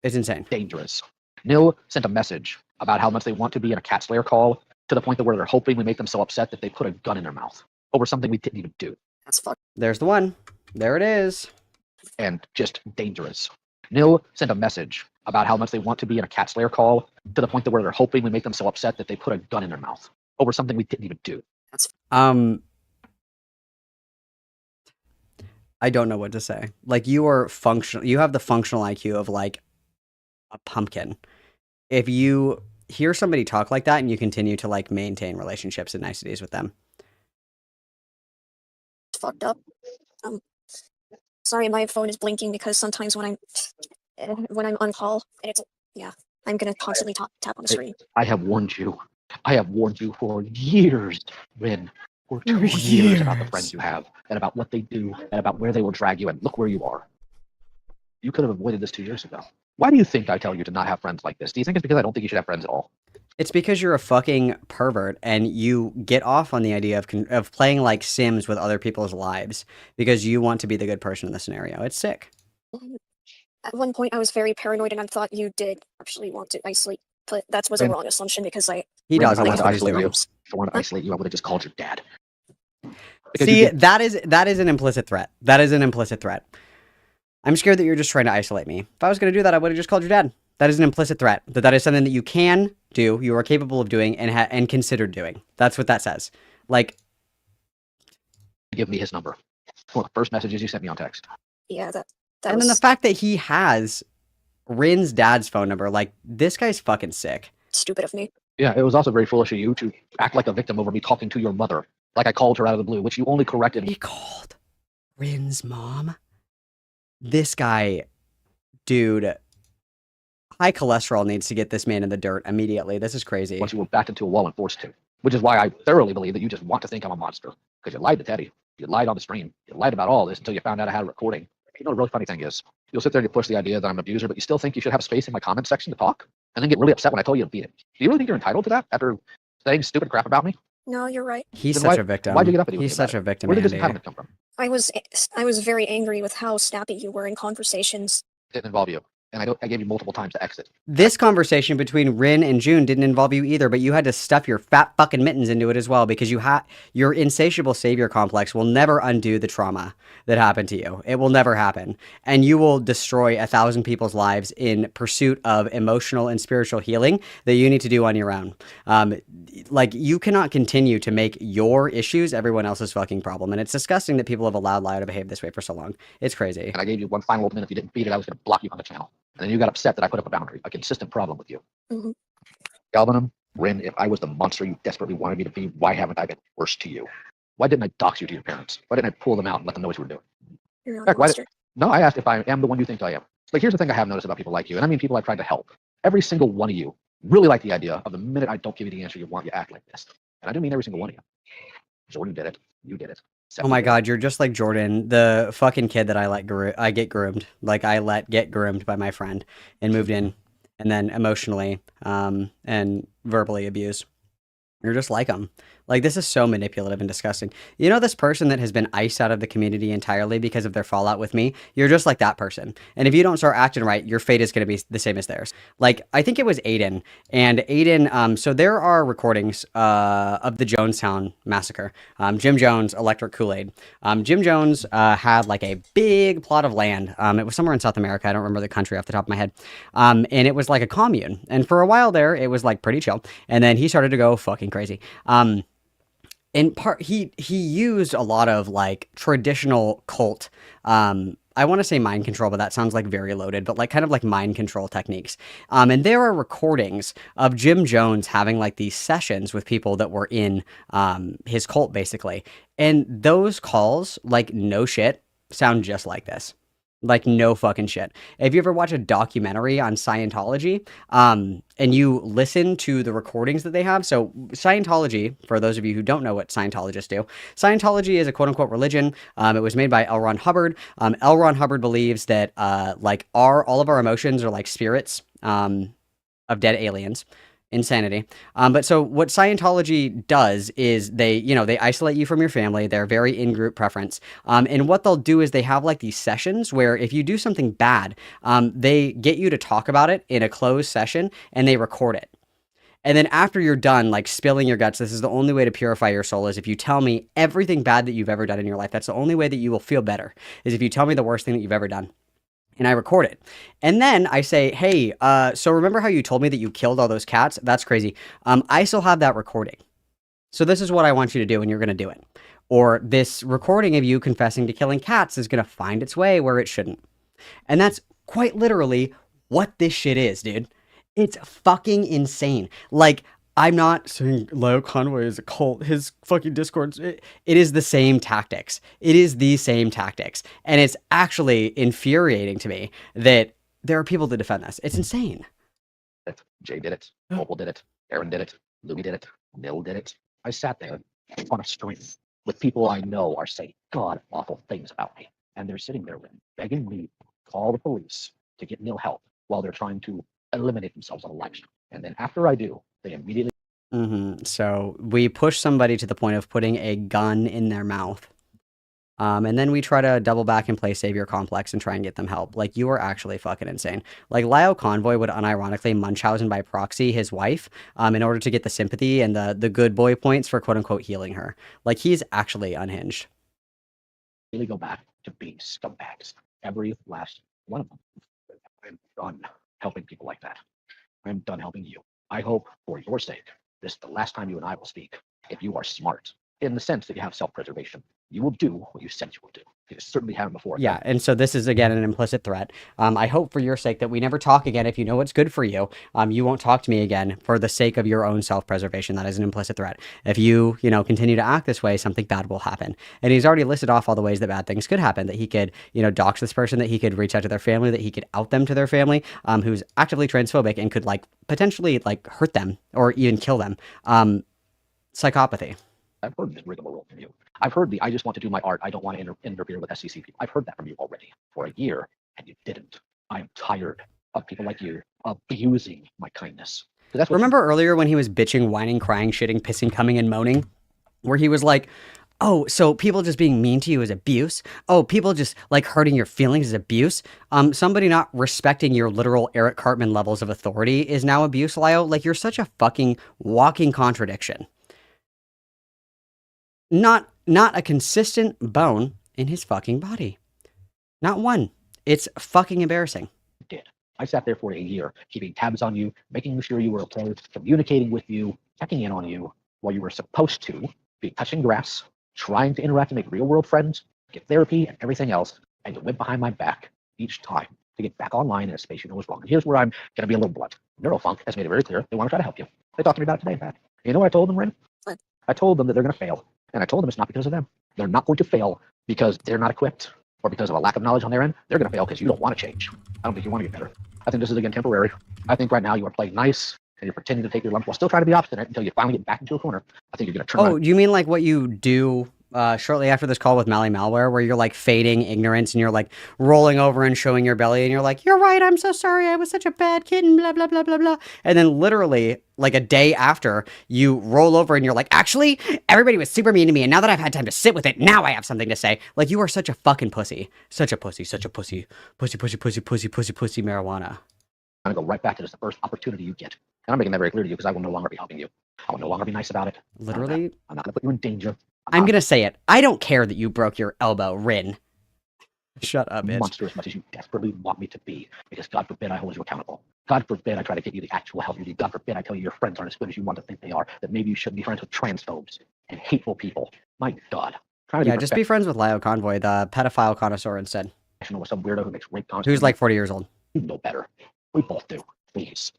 S1: It's insane.
S2: Dangerous. Nil sent a message about how much they want to be in a Cat Slayer call, to the point that where they're hoping we make them so upset that they put a gun in their mouth over something we didn't even do.
S4: That's fuck.
S1: There's the one. There it is.
S2: And just dangerous. Nil sent a message about how much they want to be in a cat slayer call, to the point that where they're hoping we make them so upset that they put a gun in their mouth over something we didn't even do.
S1: I don't know what to say. Like, you are functional. You have the functional IQ of like a pumpkin. If you hear somebody talk like that and you continue to like maintain relationships and niceties with them,
S4: It's fucked up. Sorry, my phone is blinking because sometimes when I'm on call, and it's I'm gonna constantly tap on the screen.
S2: I have warned you. I have warned you for years, Ren. For 2 years about the friends you have, and about what they do, and about where they will drag you, and look where you are. You could have avoided this 2 years ago. Why do you think I tell you to not have friends like this? Do you think it's because I don't think you should have friends at all?
S1: it's because you're a fucking pervert and you get off on the idea of playing like Sims with other people's lives because you want to be the good person in the scenario. It's sick.
S4: At one point, I was very paranoid, and I thought you did actually want to isolate, but that was a wrong assumption because
S1: He does.
S2: I
S1: That's
S2: wanted to
S1: what he's
S2: isolate
S1: doing.
S2: you. If I wanted to isolate you, I would have just called your dad. Because
S1: See,
S2: you did-
S1: that is an implicit threat. That is an implicit threat. I'm scared that you're just trying to isolate me. If I was going to do that, I would have just called your dad. That is an implicit threat. That is something that you can do, you are capable of doing, and considered doing. That's what that says. Like,
S2: give me his number. One of the first messages you sent me on text.
S4: Yeah, that
S1: and
S4: was
S1: then the fact that he has Rin's dad's phone number, like, this guy's fucking sick.
S4: stupid of me.
S2: Yeah, it was also very foolish of you to act like a victim over me talking to your mother. Like I called her out of the blue, which you only corrected.
S1: He called Rin's mom? This guy, dude, high cholesterol needs to get this man in the dirt immediately. This is crazy.
S2: Once you were backed into a wall and forced to. Which is why I thoroughly believe that you just want to think I'm a monster. Because you lied to Teddy. You lied on the stream. You lied about all this until you found out I had a recording. You know, the really funny thing is, you'll sit there and you push the idea that I'm an abuser, but you still think you should have space in my comment section to talk, and then get really upset when I tell you to beat it. Do you really think you're entitled to that after saying stupid crap about me?
S4: No, you're right.
S1: He's
S2: Then
S1: such a victim.
S2: Why'd you get up and do
S1: He's
S2: anything
S1: such
S2: about
S1: a victim,
S2: Where did this
S1: Andy.
S2: entitlement come from?
S4: I was very angry with how snappy you were in conversations.
S2: Didn't involve you. And I gave you multiple times to exit.
S1: This conversation between Ren and June didn't involve you either, but you had to stuff your fat fucking mittens into it as well because your insatiable savior complex will never undo the trauma that happened to you. It will never happen. And you will destroy 1,000 people's lives in pursuit of emotional and spiritual healing that you need to do on your own. Like, you cannot continue to make your issues everyone else's fucking problem. And it's disgusting that people have allowed Lio to behave this way for so long. It's crazy.
S2: And I gave you one final minute. If you didn't beat it, I was going to block you on the channel. And then you got upset that I put up a boundary, a consistent problem with you.
S4: Mm-hmm.
S2: Galvanum, Ren, if I was the monster you desperately wanted me to be, why haven't I been worse to you? Why didn't I dox you to your parents? Why didn't I pull them out and let them know what you were doing?
S4: You're not
S2: Heck,
S4: a monster.
S2: No, I asked if I am the one you think I am. Like, here's the thing I have noticed about people like you, and I mean people I've tried to help. Every single one of you really like the idea of the minute I don't give you the answer you want, you act like this. And I do mean every single one of you. Jordan did it. You did it.
S1: Oh my god, you're just like Jordan, the fucking kid that I get groomed. Like, I let get groomed by my friend and moved in and then emotionally and verbally abused. You're just like him. Like, this is so manipulative and disgusting. You know, this person that has been iced out of the community entirely because of their fallout with me, you're just like that person. And if you don't start acting right, your fate is going to be the same as theirs. Like, I think it was Aiden. And Aiden, so there are recordings of the Jonestown massacre. Jim Jones, Electric Kool-Aid. Jim Jones had like a big plot of land. It was somewhere in South America. I don't remember the country off the top of my head. And it was like a commune. And for a while there, it was like pretty chill. And then he started to go fucking crazy. In part, he used a lot of like traditional cult, I want to say mind control, but that sounds like very loaded, but like kind of like mind control techniques. And there are recordings of Jim Jones having like these sessions with people that were in his cult, basically. And those calls, like, no shit, sound just like this. Like, no fucking shit. If you ever watch a documentary on Scientology, and you listen to the recordings that they have, so Scientology, for those of you who don't know what Scientologists do, Scientology is a quote-unquote religion. It was made by L. Ron Hubbard. L. Ron Hubbard believes that, like, all of our emotions are like spirits of dead aliens. Insanity. But so what Scientology does is they isolate you from your family. They're very in-group preference. And what they'll do is they have like these sessions where if you do something bad, they get you to talk about it in a closed session and they record it. And then after you're done, like, spilling your guts, this is the only way to purify your soul, is if you tell me everything bad that you've ever done in your life. That's the only way that you will feel better, is if you tell me the worst thing that you've ever done. and I record it. And then I say, hey, so remember how you told me that you killed all those cats? That's crazy. I still have that recording. So this is what I want you to do, and you're going to do it. Or this recording of you confessing to killing cats is going to find its way where it shouldn't. And that's quite literally what this shit is, dude. It's fucking insane. Like, I'm not saying Lio Convoy is a cult. His fucking Discords, it is the same tactics. It is the same tactics. And it's actually infuriating to me that there are people to defend this. It's insane.
S2: Jay did it. Opal did it. Aaron did it. Louie did it. Nil did it. I sat there on a stream with people I know are saying god awful things about me. And they're sitting there begging me to call the police to get Nil help while they're trying to eliminate themselves on a live stream. And then after I do, they immediately.
S1: So we push somebody to the point of putting a gun in their mouth. And then we try to double back and play Savior Complex and try and get them help. Like, you are actually fucking insane. Like, Lio Convoy would unironically Munchausen by proxy his wife in order to get the sympathy and the good boy points for quote-unquote healing her. Like, he's actually unhinged.
S2: Really go back to being scumbags. Every last one of them. I'm done helping people like that. I'm done helping you. I hope, for your sake, this is the last time you and I will speak. If you are smart, in the sense that you have self-preservation, you will do what you said you will do. You certainly haven't before.
S1: Yeah, and so this is, again, an implicit threat. I hope for your sake that we never talk again. If you know what's good for you, you won't talk to me again for the sake of your own self-preservation. That is an implicit threat. If you, continue to act this way, something bad will happen. And he's already listed off all the ways that bad things could happen, that he could, dox this person, that he could reach out to their family, that he could out them to their family, who's actively transphobic and could, potentially, hurt them or even kill them. Psychopathy.
S2: I've heard this rigmarole from you. I've heard I just want to do my art. I don't want to interfere with SCC people. I've heard that from you already for a year, and you didn't. I'm tired of people like you abusing my kindness.
S1: Remember earlier when he was bitching, whining, crying, shitting, pissing, coming, and moaning? Where he was like, oh, so people just being mean to you is abuse? Oh, people just, hurting your feelings is abuse? Somebody not respecting your literal Eric Cartman levels of authority is now abuse, Lio? You're such a fucking walking contradiction. Not a consistent bone in his fucking body. Not one. It's fucking embarrassing.
S2: Did. I sat there for a year, keeping tabs on you, making sure you were okay, communicating with you, checking in on you, while you were supposed to be touching grass, trying to interact and make real world friends, get therapy and everything else, and you went behind my back each time to get back online in a space you know was wrong. And here's where I'm going to be a little blunt. Neurofunk has made it very clear they want to try to help you. They talked to me about it today, in fact. You know what I told them, Ren?
S4: What?
S2: I told them that they're going to fail. And I told them it's not because of them. They're not going to fail because they're not equipped or because of a lack of knowledge on their end. They're going to fail because you don't want to change. I don't think you want to get better. I think this is, again, temporary. I think right now you are playing nice and you're pretending to take your lumps while still trying to be obstinate until you finally get back into a corner. I think you're going to turn around.
S1: Oh, you mean like what you do shortly after this call with Mally Malware, where you're feigning ignorance and you're rolling over and showing your belly and you're like, you're right, I'm so sorry, I was such a bad kid and blah, blah, blah, blah, blah. And then literally a day after you roll over and you're like, actually, everybody was super mean to me. And now that I've had time to sit with it, now I have something to say. You are such a fucking pussy. Such a pussy, such a pussy. Pussy, pussy, pussy, pussy, pussy, pussy, marijuana.
S2: I'm going to go right back to this the first opportunity you get. And I'm making that very clear to you because I will no longer be helping you. I will no longer be nice about it.
S1: Literally?
S2: I'm not going to put you in danger.
S1: I'm going to say it. I don't care that you broke your elbow, Ren. Shut up, bitch.
S2: Monster as much as you desperately want me to be, because God forbid I hold you accountable. God forbid I try to get you the actual help you need. God forbid I tell you your friends aren't as good as you want to think they are, that maybe you shouldn't be friends with transphobes and hateful people. My God.
S1: Yeah, just be friends with Lio Convoy, the pedophile connoisseur instead.
S2: With some weirdo who makes rape content.
S1: Who's 40 years old.
S2: You know better. We both do. Please.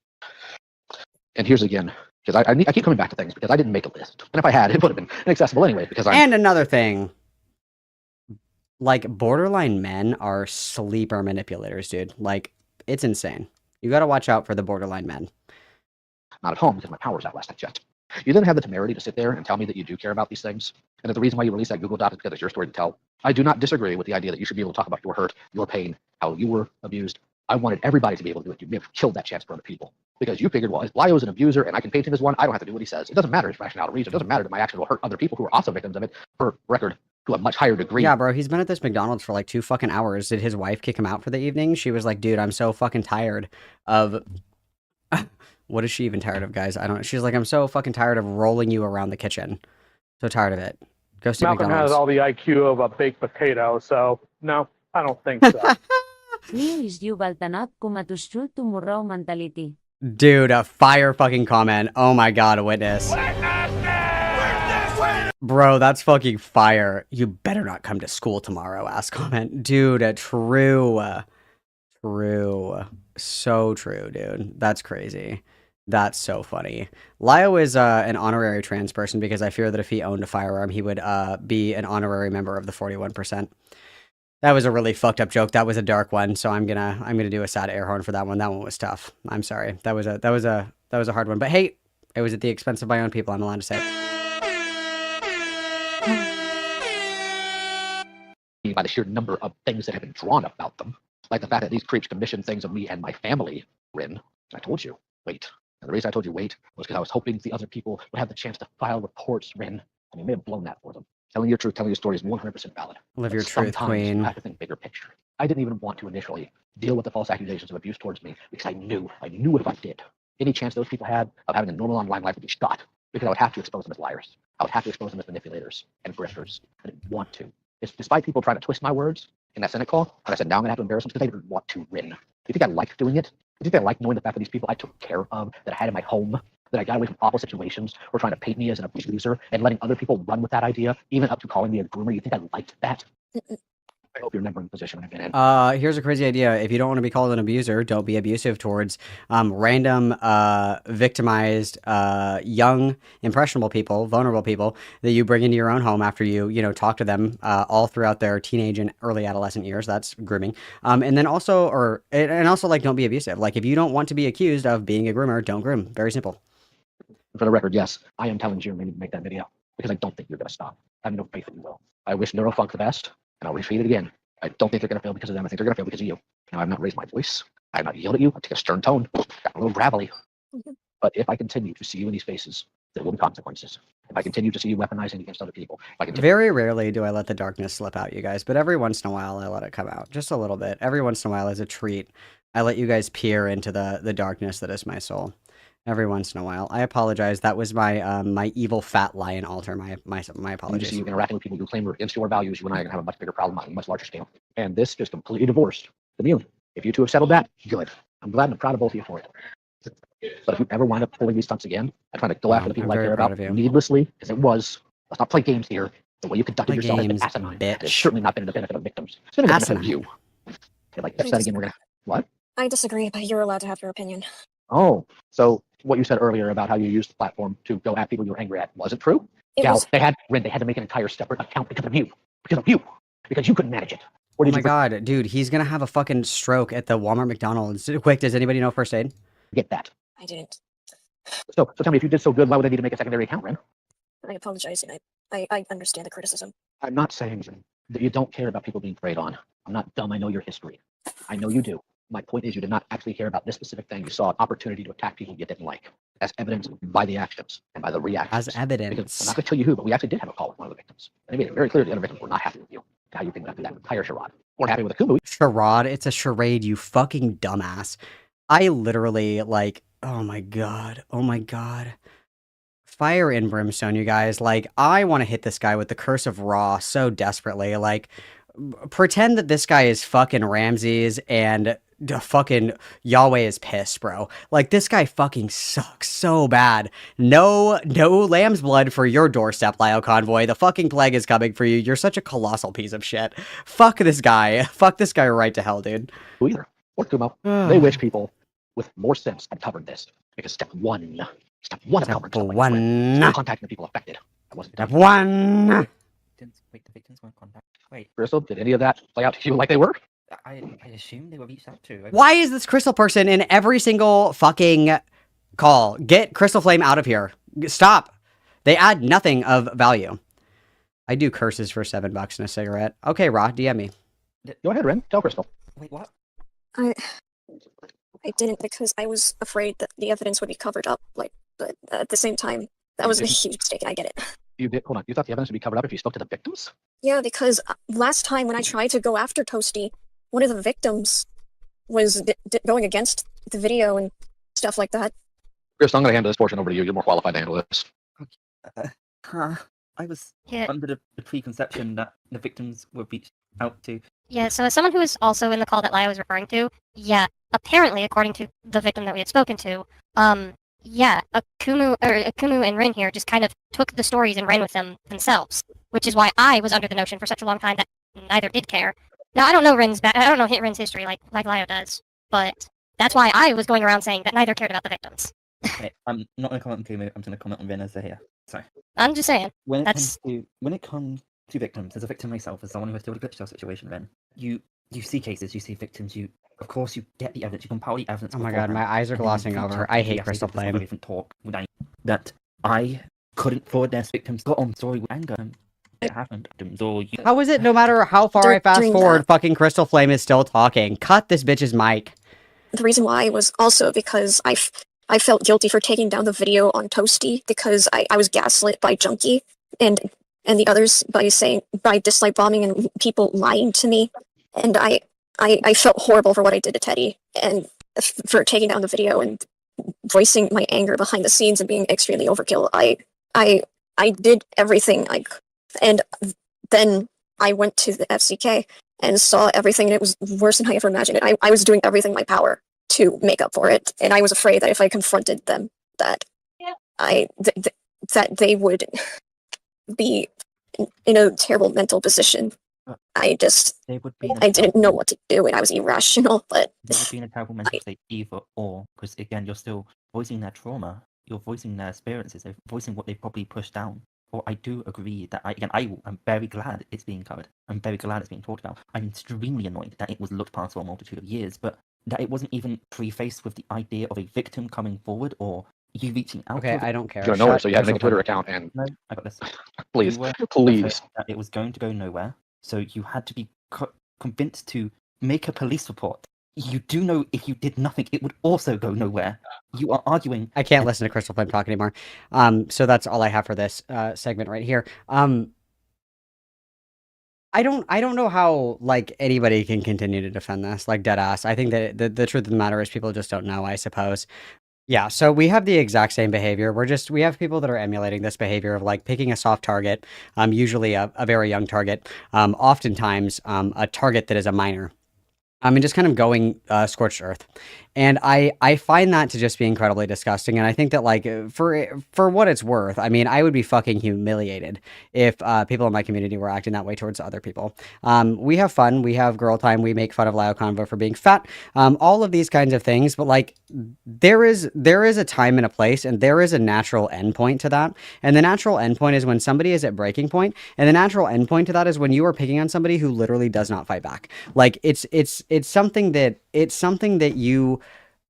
S2: And here's again, because I keep coming back to things because I didn't make a list. And if I had, it would have been inaccessible anyway because I'm...
S1: And another thing. Borderline men are sleeper manipulators, dude. It's insane. You gotta watch out for the borderline men.
S2: Not at home because my power's out last I checked. You then have the temerity to sit there and tell me that you do care about these things, and that the reason why you released that Google Doc is because it's your story to tell. I do not disagree with the idea that you should be able to talk about your hurt, your pain, how you were abused. I wanted everybody to be able to do it. You may have killed that chance for other people because you figured, well, if Lio's an abuser and I can paint him as one, I don't have to do what he says. It doesn't matter his rationale to reason. It doesn't matter that my action will hurt other people who are also victims of it, for record, to a much higher degree.
S1: Yeah, bro, he's been at this McDonald's for 2 fucking hours. Did his wife kick him out for the evening? She was like, dude, I'm so fucking tired of... What is she even tired of, guys? I don't know. She's like, I'm so fucking tired of rolling you around the kitchen. So tired of it. Go see
S6: Malcolm
S1: McDonald's.
S6: has all the IQ of a baked potato, so no, I don't think so.
S7: Lio is jubaltanot kumatushul tumurro mentality.
S1: Dude, a fire fucking comment. Oh my god, a witness. Bro, that's fucking fire. You better not come to school tomorrow, ass comment. Dude, true. True. So true, dude. That's crazy. That's so funny. Lio is an honorary trans person because I fear that if he owned a firearm, he would be an honorary member of the 41%. That was a really fucked up joke. That was a dark one, so I'm gonna do a sad air horn for that one. That one was tough. I'm sorry. That was a hard one. But hey, it was at the expense of my own people. I'm allowed to say
S2: By the sheer number of things that have been drawn about them, like the fact that these creeps commission things of me and my family. Ren, I told you, wait. And the reason I told you wait was because I was hoping the other people would have the chance to file reports, Ren, and you may have blown that for them. Telling your truth, telling your story is 100% valid.
S1: live
S2: But
S1: your truth,
S2: sometimes
S1: queen.
S2: you have to think bigger picture. I didn't even want to initially deal with the false accusations of abuse towards me because I knew if I did, any chance those people had of having a normal online life would be shot because I would have to expose them as liars. I would have to expose them as manipulators and grifters. I didn't want to. Despite people trying to twist my words in that Senate call, and I said, now I'm going to have to embarrass them because they didn't want to win. Do you think I liked doing it? Do you think I liked knowing the fact that these people I took care of, that I had in my home, that I got away from awful situations, were trying to paint me as an abuser and letting other people run with that idea, even up to calling me a groomer? You think I liked that? I hope you're never in the position I've been in.
S1: Here's a crazy idea. If you don't want to be called an abuser, don't be abusive towards random, victimized, young, impressionable people, vulnerable people that you bring into your own home after you talk to them all throughout their teenage and early adolescent years. That's grooming. And then also, like, don't be abusive. Like, if you don't want to be accused of being a groomer, don't groom. Very simple.
S2: For the record, yes, I am telling Jeremy to make that video because I don't think you're going to stop. I have no faith that you will. I wish Neurofunk the best, and I'll repeat it again. I don't think they're going to fail because of them. I think they're going to fail because of you. Now, I've not raised my voice. I have not yelled at you. I take a stern tone. Got a little gravelly. But if I continue to see you in these faces, there will be consequences. If I continue to see you weaponizing against other people,
S1: Very rarely do I let the darkness slip out, you guys, but every once in a while I let it come out. Just a little bit. Every once in a while, as a treat, I let you guys peer into the darkness that is my soul. Every once in a while. I apologize. That was my my evil fat lion altar. My apologies.
S2: You interacting with people who claim we're against your values, you and I are going to have a much bigger problem on a much larger scale. And this is completely divorced from you. If you two have settled that, good. I'm glad and I'm proud of both of you for it. But if you ever wind up pulling these stunts again and trying to go after the people I care about needlessly, because let's not play games here. The way you conducted yourself has been asinine. It's certainly not been in the benefit of victims. It's been in the benefit of you. Okay, like, that's that again. We're going to, what?
S4: I disagree, but you're allowed to have your opinion.
S2: Oh, so what you said earlier about how you used the platform to go at people you were angry at wasn't true? They had to make an entire separate account because of you. Because you couldn't manage it.
S1: Oh my god, dude, he's gonna have a fucking stroke at the Walmart McDonald's. Quick, does anybody know first aid?
S2: Get that.
S4: I didn't.
S2: So tell me, if you did so good, why would they need to make a secondary account, Ren?
S4: I apologize, and I understand the criticism.
S2: I'm not saying that you don't care about people being preyed on. I'm not dumb. I know your history. I know you do. My point is, you did not actually care about this specific thing. You saw an opportunity to attack people you didn't like, as evidenced by the actions and by the reactions.
S1: As evidence.
S2: Because I'm not going to tell you who, but we actually did have a call with one of the victims. And they made it very clear the other victims were not happy with you. How you think about that entire charade. Weren't happy with the Kumu.
S1: Charade? It's a charade, you fucking dumbass. I literally, like, oh my god. Oh my god. Fire and brimstone, you guys. Like, I want to hit this guy with the Curse of Ra so desperately. Like, pretend that this guy is fucking Ramses and fucking Yahweh is pissed, bro. Like, this guy fucking sucks so bad. No lamb's blood for your doorstep, Lio Convoy. The fucking plague is coming for you. You're such a colossal piece of shit. Fuck this guy. Fuck this guy right to hell, dude.
S2: Who either? Or Kumo. They wish people with more sense had covered this. Because step one of covering contacting the people affected. That wasn't
S1: step one.
S10: Wait, the victims weren't contacted. Wait.
S2: Crystal, did any of that play out to you like they were?
S10: I assumed they were reached out to.
S1: Why is this Crystal person in every single fucking call? Get Crystal Flame out of here. Stop. They add nothing of value. I do curses for $7 and a cigarette. Okay, Ra, DM me.
S2: Go ahead, Ren. Tell Crystal.
S10: Wait, what?
S4: I didn't because I was afraid that the evidence would be covered up. Like, but at the same time, that was a huge mistake, and I get it.
S2: You did. Hold on. You thought the evidence would be covered up if you spoke to the victims?
S4: Yeah, because last time when I tried to go after Toasty, one of the victims was going against the video and stuff like that.
S2: Chris, I'm going to hand this portion over to you. You're more qualified to handle this.
S10: I was under the preconception that the victims were reached out to
S8: Yeah, so as someone who is also in the call that Lio was referring to, yeah, apparently, according to the victim that we had spoken to, yeah, Akumu and Ren here just kind of took the stories and ran with them themselves, which is why I was under the notion for such a long time that neither did care. Now I don't know I don't know Ren's history like Lio does, but that's why I was going around saying that neither cared about the victims.
S10: Okay, I'm not going to comment on Kumu, I'm going to comment on Ren as they're here. So,
S8: I'm just saying.
S10: when it comes to victims, as a victim myself, as someone who has dealt with a glitch cell situation, Ren, you see cases, you see victims, of course you get the evidence, you compile the evidence.
S1: Oh my god, my eyes are
S10: and then
S1: glossing
S10: you reach
S1: over.
S10: out
S1: I
S10: to
S1: hate
S10: the
S1: Crystal
S10: assets of
S1: Flame.
S10: different talk with that I couldn't forward their victims got on story with anger. It happened. Or you
S1: How is it no matter how far I fast
S4: During
S1: forward,
S4: that-
S1: fucking Crystal Flame is still talking? Cut this bitch's mic.
S4: The reason why was also because I felt guilty for taking down the video on Toasty because I was gaslit by Junkie and the others by dislike bombing and people lying to me, and I felt horrible for what I did to Teddy and for taking down the video and voicing my anger behind the scenes and being extremely overkill. I did everything and then I went to the FCK and saw everything, and it was worse than I ever imagined it. I was doing everything in my power to make up for it, and I was afraid that if I confronted them, that that they would be in a terrible mental position. I didn't know what to do, and I was irrational, but
S10: they would be in a terrible mental state either or, because again, you're still voicing their trauma, you're voicing their experiences, they're voicing what they've probably pushed down. Or I do agree that I'm very glad it's being covered. I'm very glad it's being talked about. I'm extremely annoyed that it was looked past for a multitude of years, but that it wasn't even prefaced with the idea of a victim coming forward or you reaching out.
S1: Okay, I don't care.
S2: You're nowhere, so you had to make a Twitter account and
S10: No, I got this.
S2: please,
S10: You were
S2: please.
S10: that it was going to go nowhere, so you had to be convinced to make a police report. You do know if you did nothing, it would also go nowhere. You are arguing.
S1: I can't listen to Crystal Flame talk anymore. So that's all I have for this segment right here. I don't know how like anybody can continue to defend this, like dead ass. I think that the truth of the matter is people just don't know, I suppose. Yeah, so we have the exact same behavior. We have people that are emulating this behavior of like picking a soft target, usually a very young target, oftentimes a target that is a minor. And just kind of going scorched earth. And I find that to just be incredibly disgusting. And I think that, like, for what it's worth, I mean, I would be fucking humiliated if people in my community were acting that way towards other people. We have fun. We have girl time. We make fun of Lio Convoy for being fat. All of these kinds of things. But, like, there is a time and a place, and there is a natural endpoint to that. And the natural endpoint is when somebody is at breaking point, and the natural endpoint to that is when you are picking on somebody who literally does not fight back. Like, it's something that you.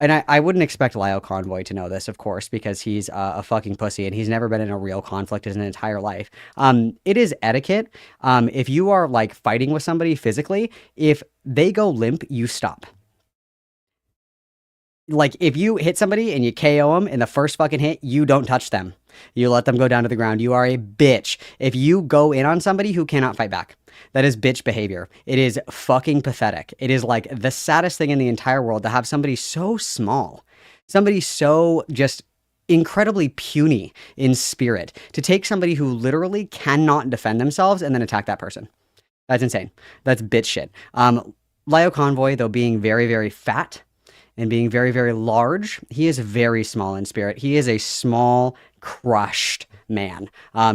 S1: And I wouldn't expect Lio Convoy to know this, of course, because he's a fucking pussy and he's never been in a real conflict his entire life. It is etiquette. If you are like fighting with somebody physically, if they go limp, you stop. Like if you hit somebody and you KO them in the first fucking hit, you don't touch them. You let them go down to the ground. You are a bitch if you go in on somebody who cannot fight back. That is bitch behavior. It is fucking pathetic. It is like the saddest thing in the entire world to have somebody so small, somebody so just incredibly puny in spirit, to take somebody who literally cannot defend themselves and then attack that person. That's insane. That's bitch shit. Lio Convoy, though being very, very fat and being very, very large, he is very small in spirit. He is a small, crushed man.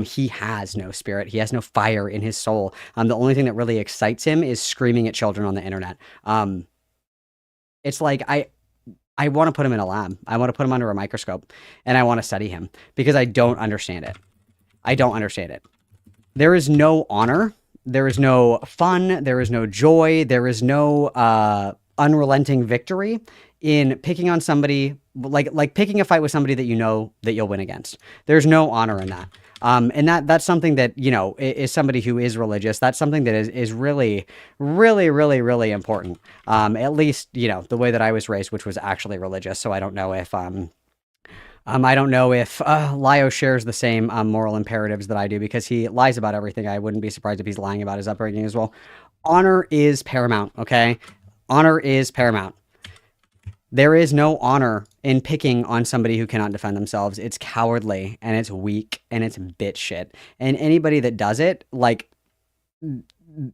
S1: He has no spirit. He has no fire in his soul. The only thing that really excites him is screaming at children on the internet. It's like I want to put him in a lab. I want to put him under a microscope, and I want to study him because I don't understand it. I don't understand it. There is no honor. There is no fun. There is no joy. There is no unrelenting victory in picking on somebody, like picking a fight with somebody that you know that you'll win against. There's no honor in that. And that's something that, you know, is somebody who is religious. That's something that is really, really, really, really important. At least, you know, the way that I was raised, which was actually religious. So I don't know if Lio shares the same moral imperatives that I do, because he lies about everything. I wouldn't be surprised if he's lying about his upbringing as well. Honor is paramount, okay? Honor is paramount. There is no honor in picking on somebody who cannot defend themselves. It's cowardly, and it's weak, and it's bitch shit. And anybody that does it, like,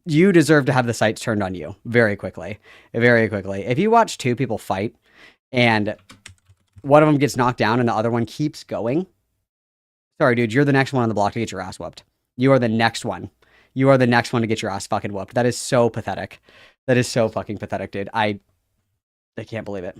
S1: you deserve to have the sights turned on you very quickly. Very quickly. If you watch two people fight and one of them gets knocked down and the other one keeps going, sorry, dude, you're the next one on the block to get your ass whooped. You are the next one. You are the next one to get your ass fucking whooped. That is so pathetic. That is so fucking pathetic, dude. I can't believe it.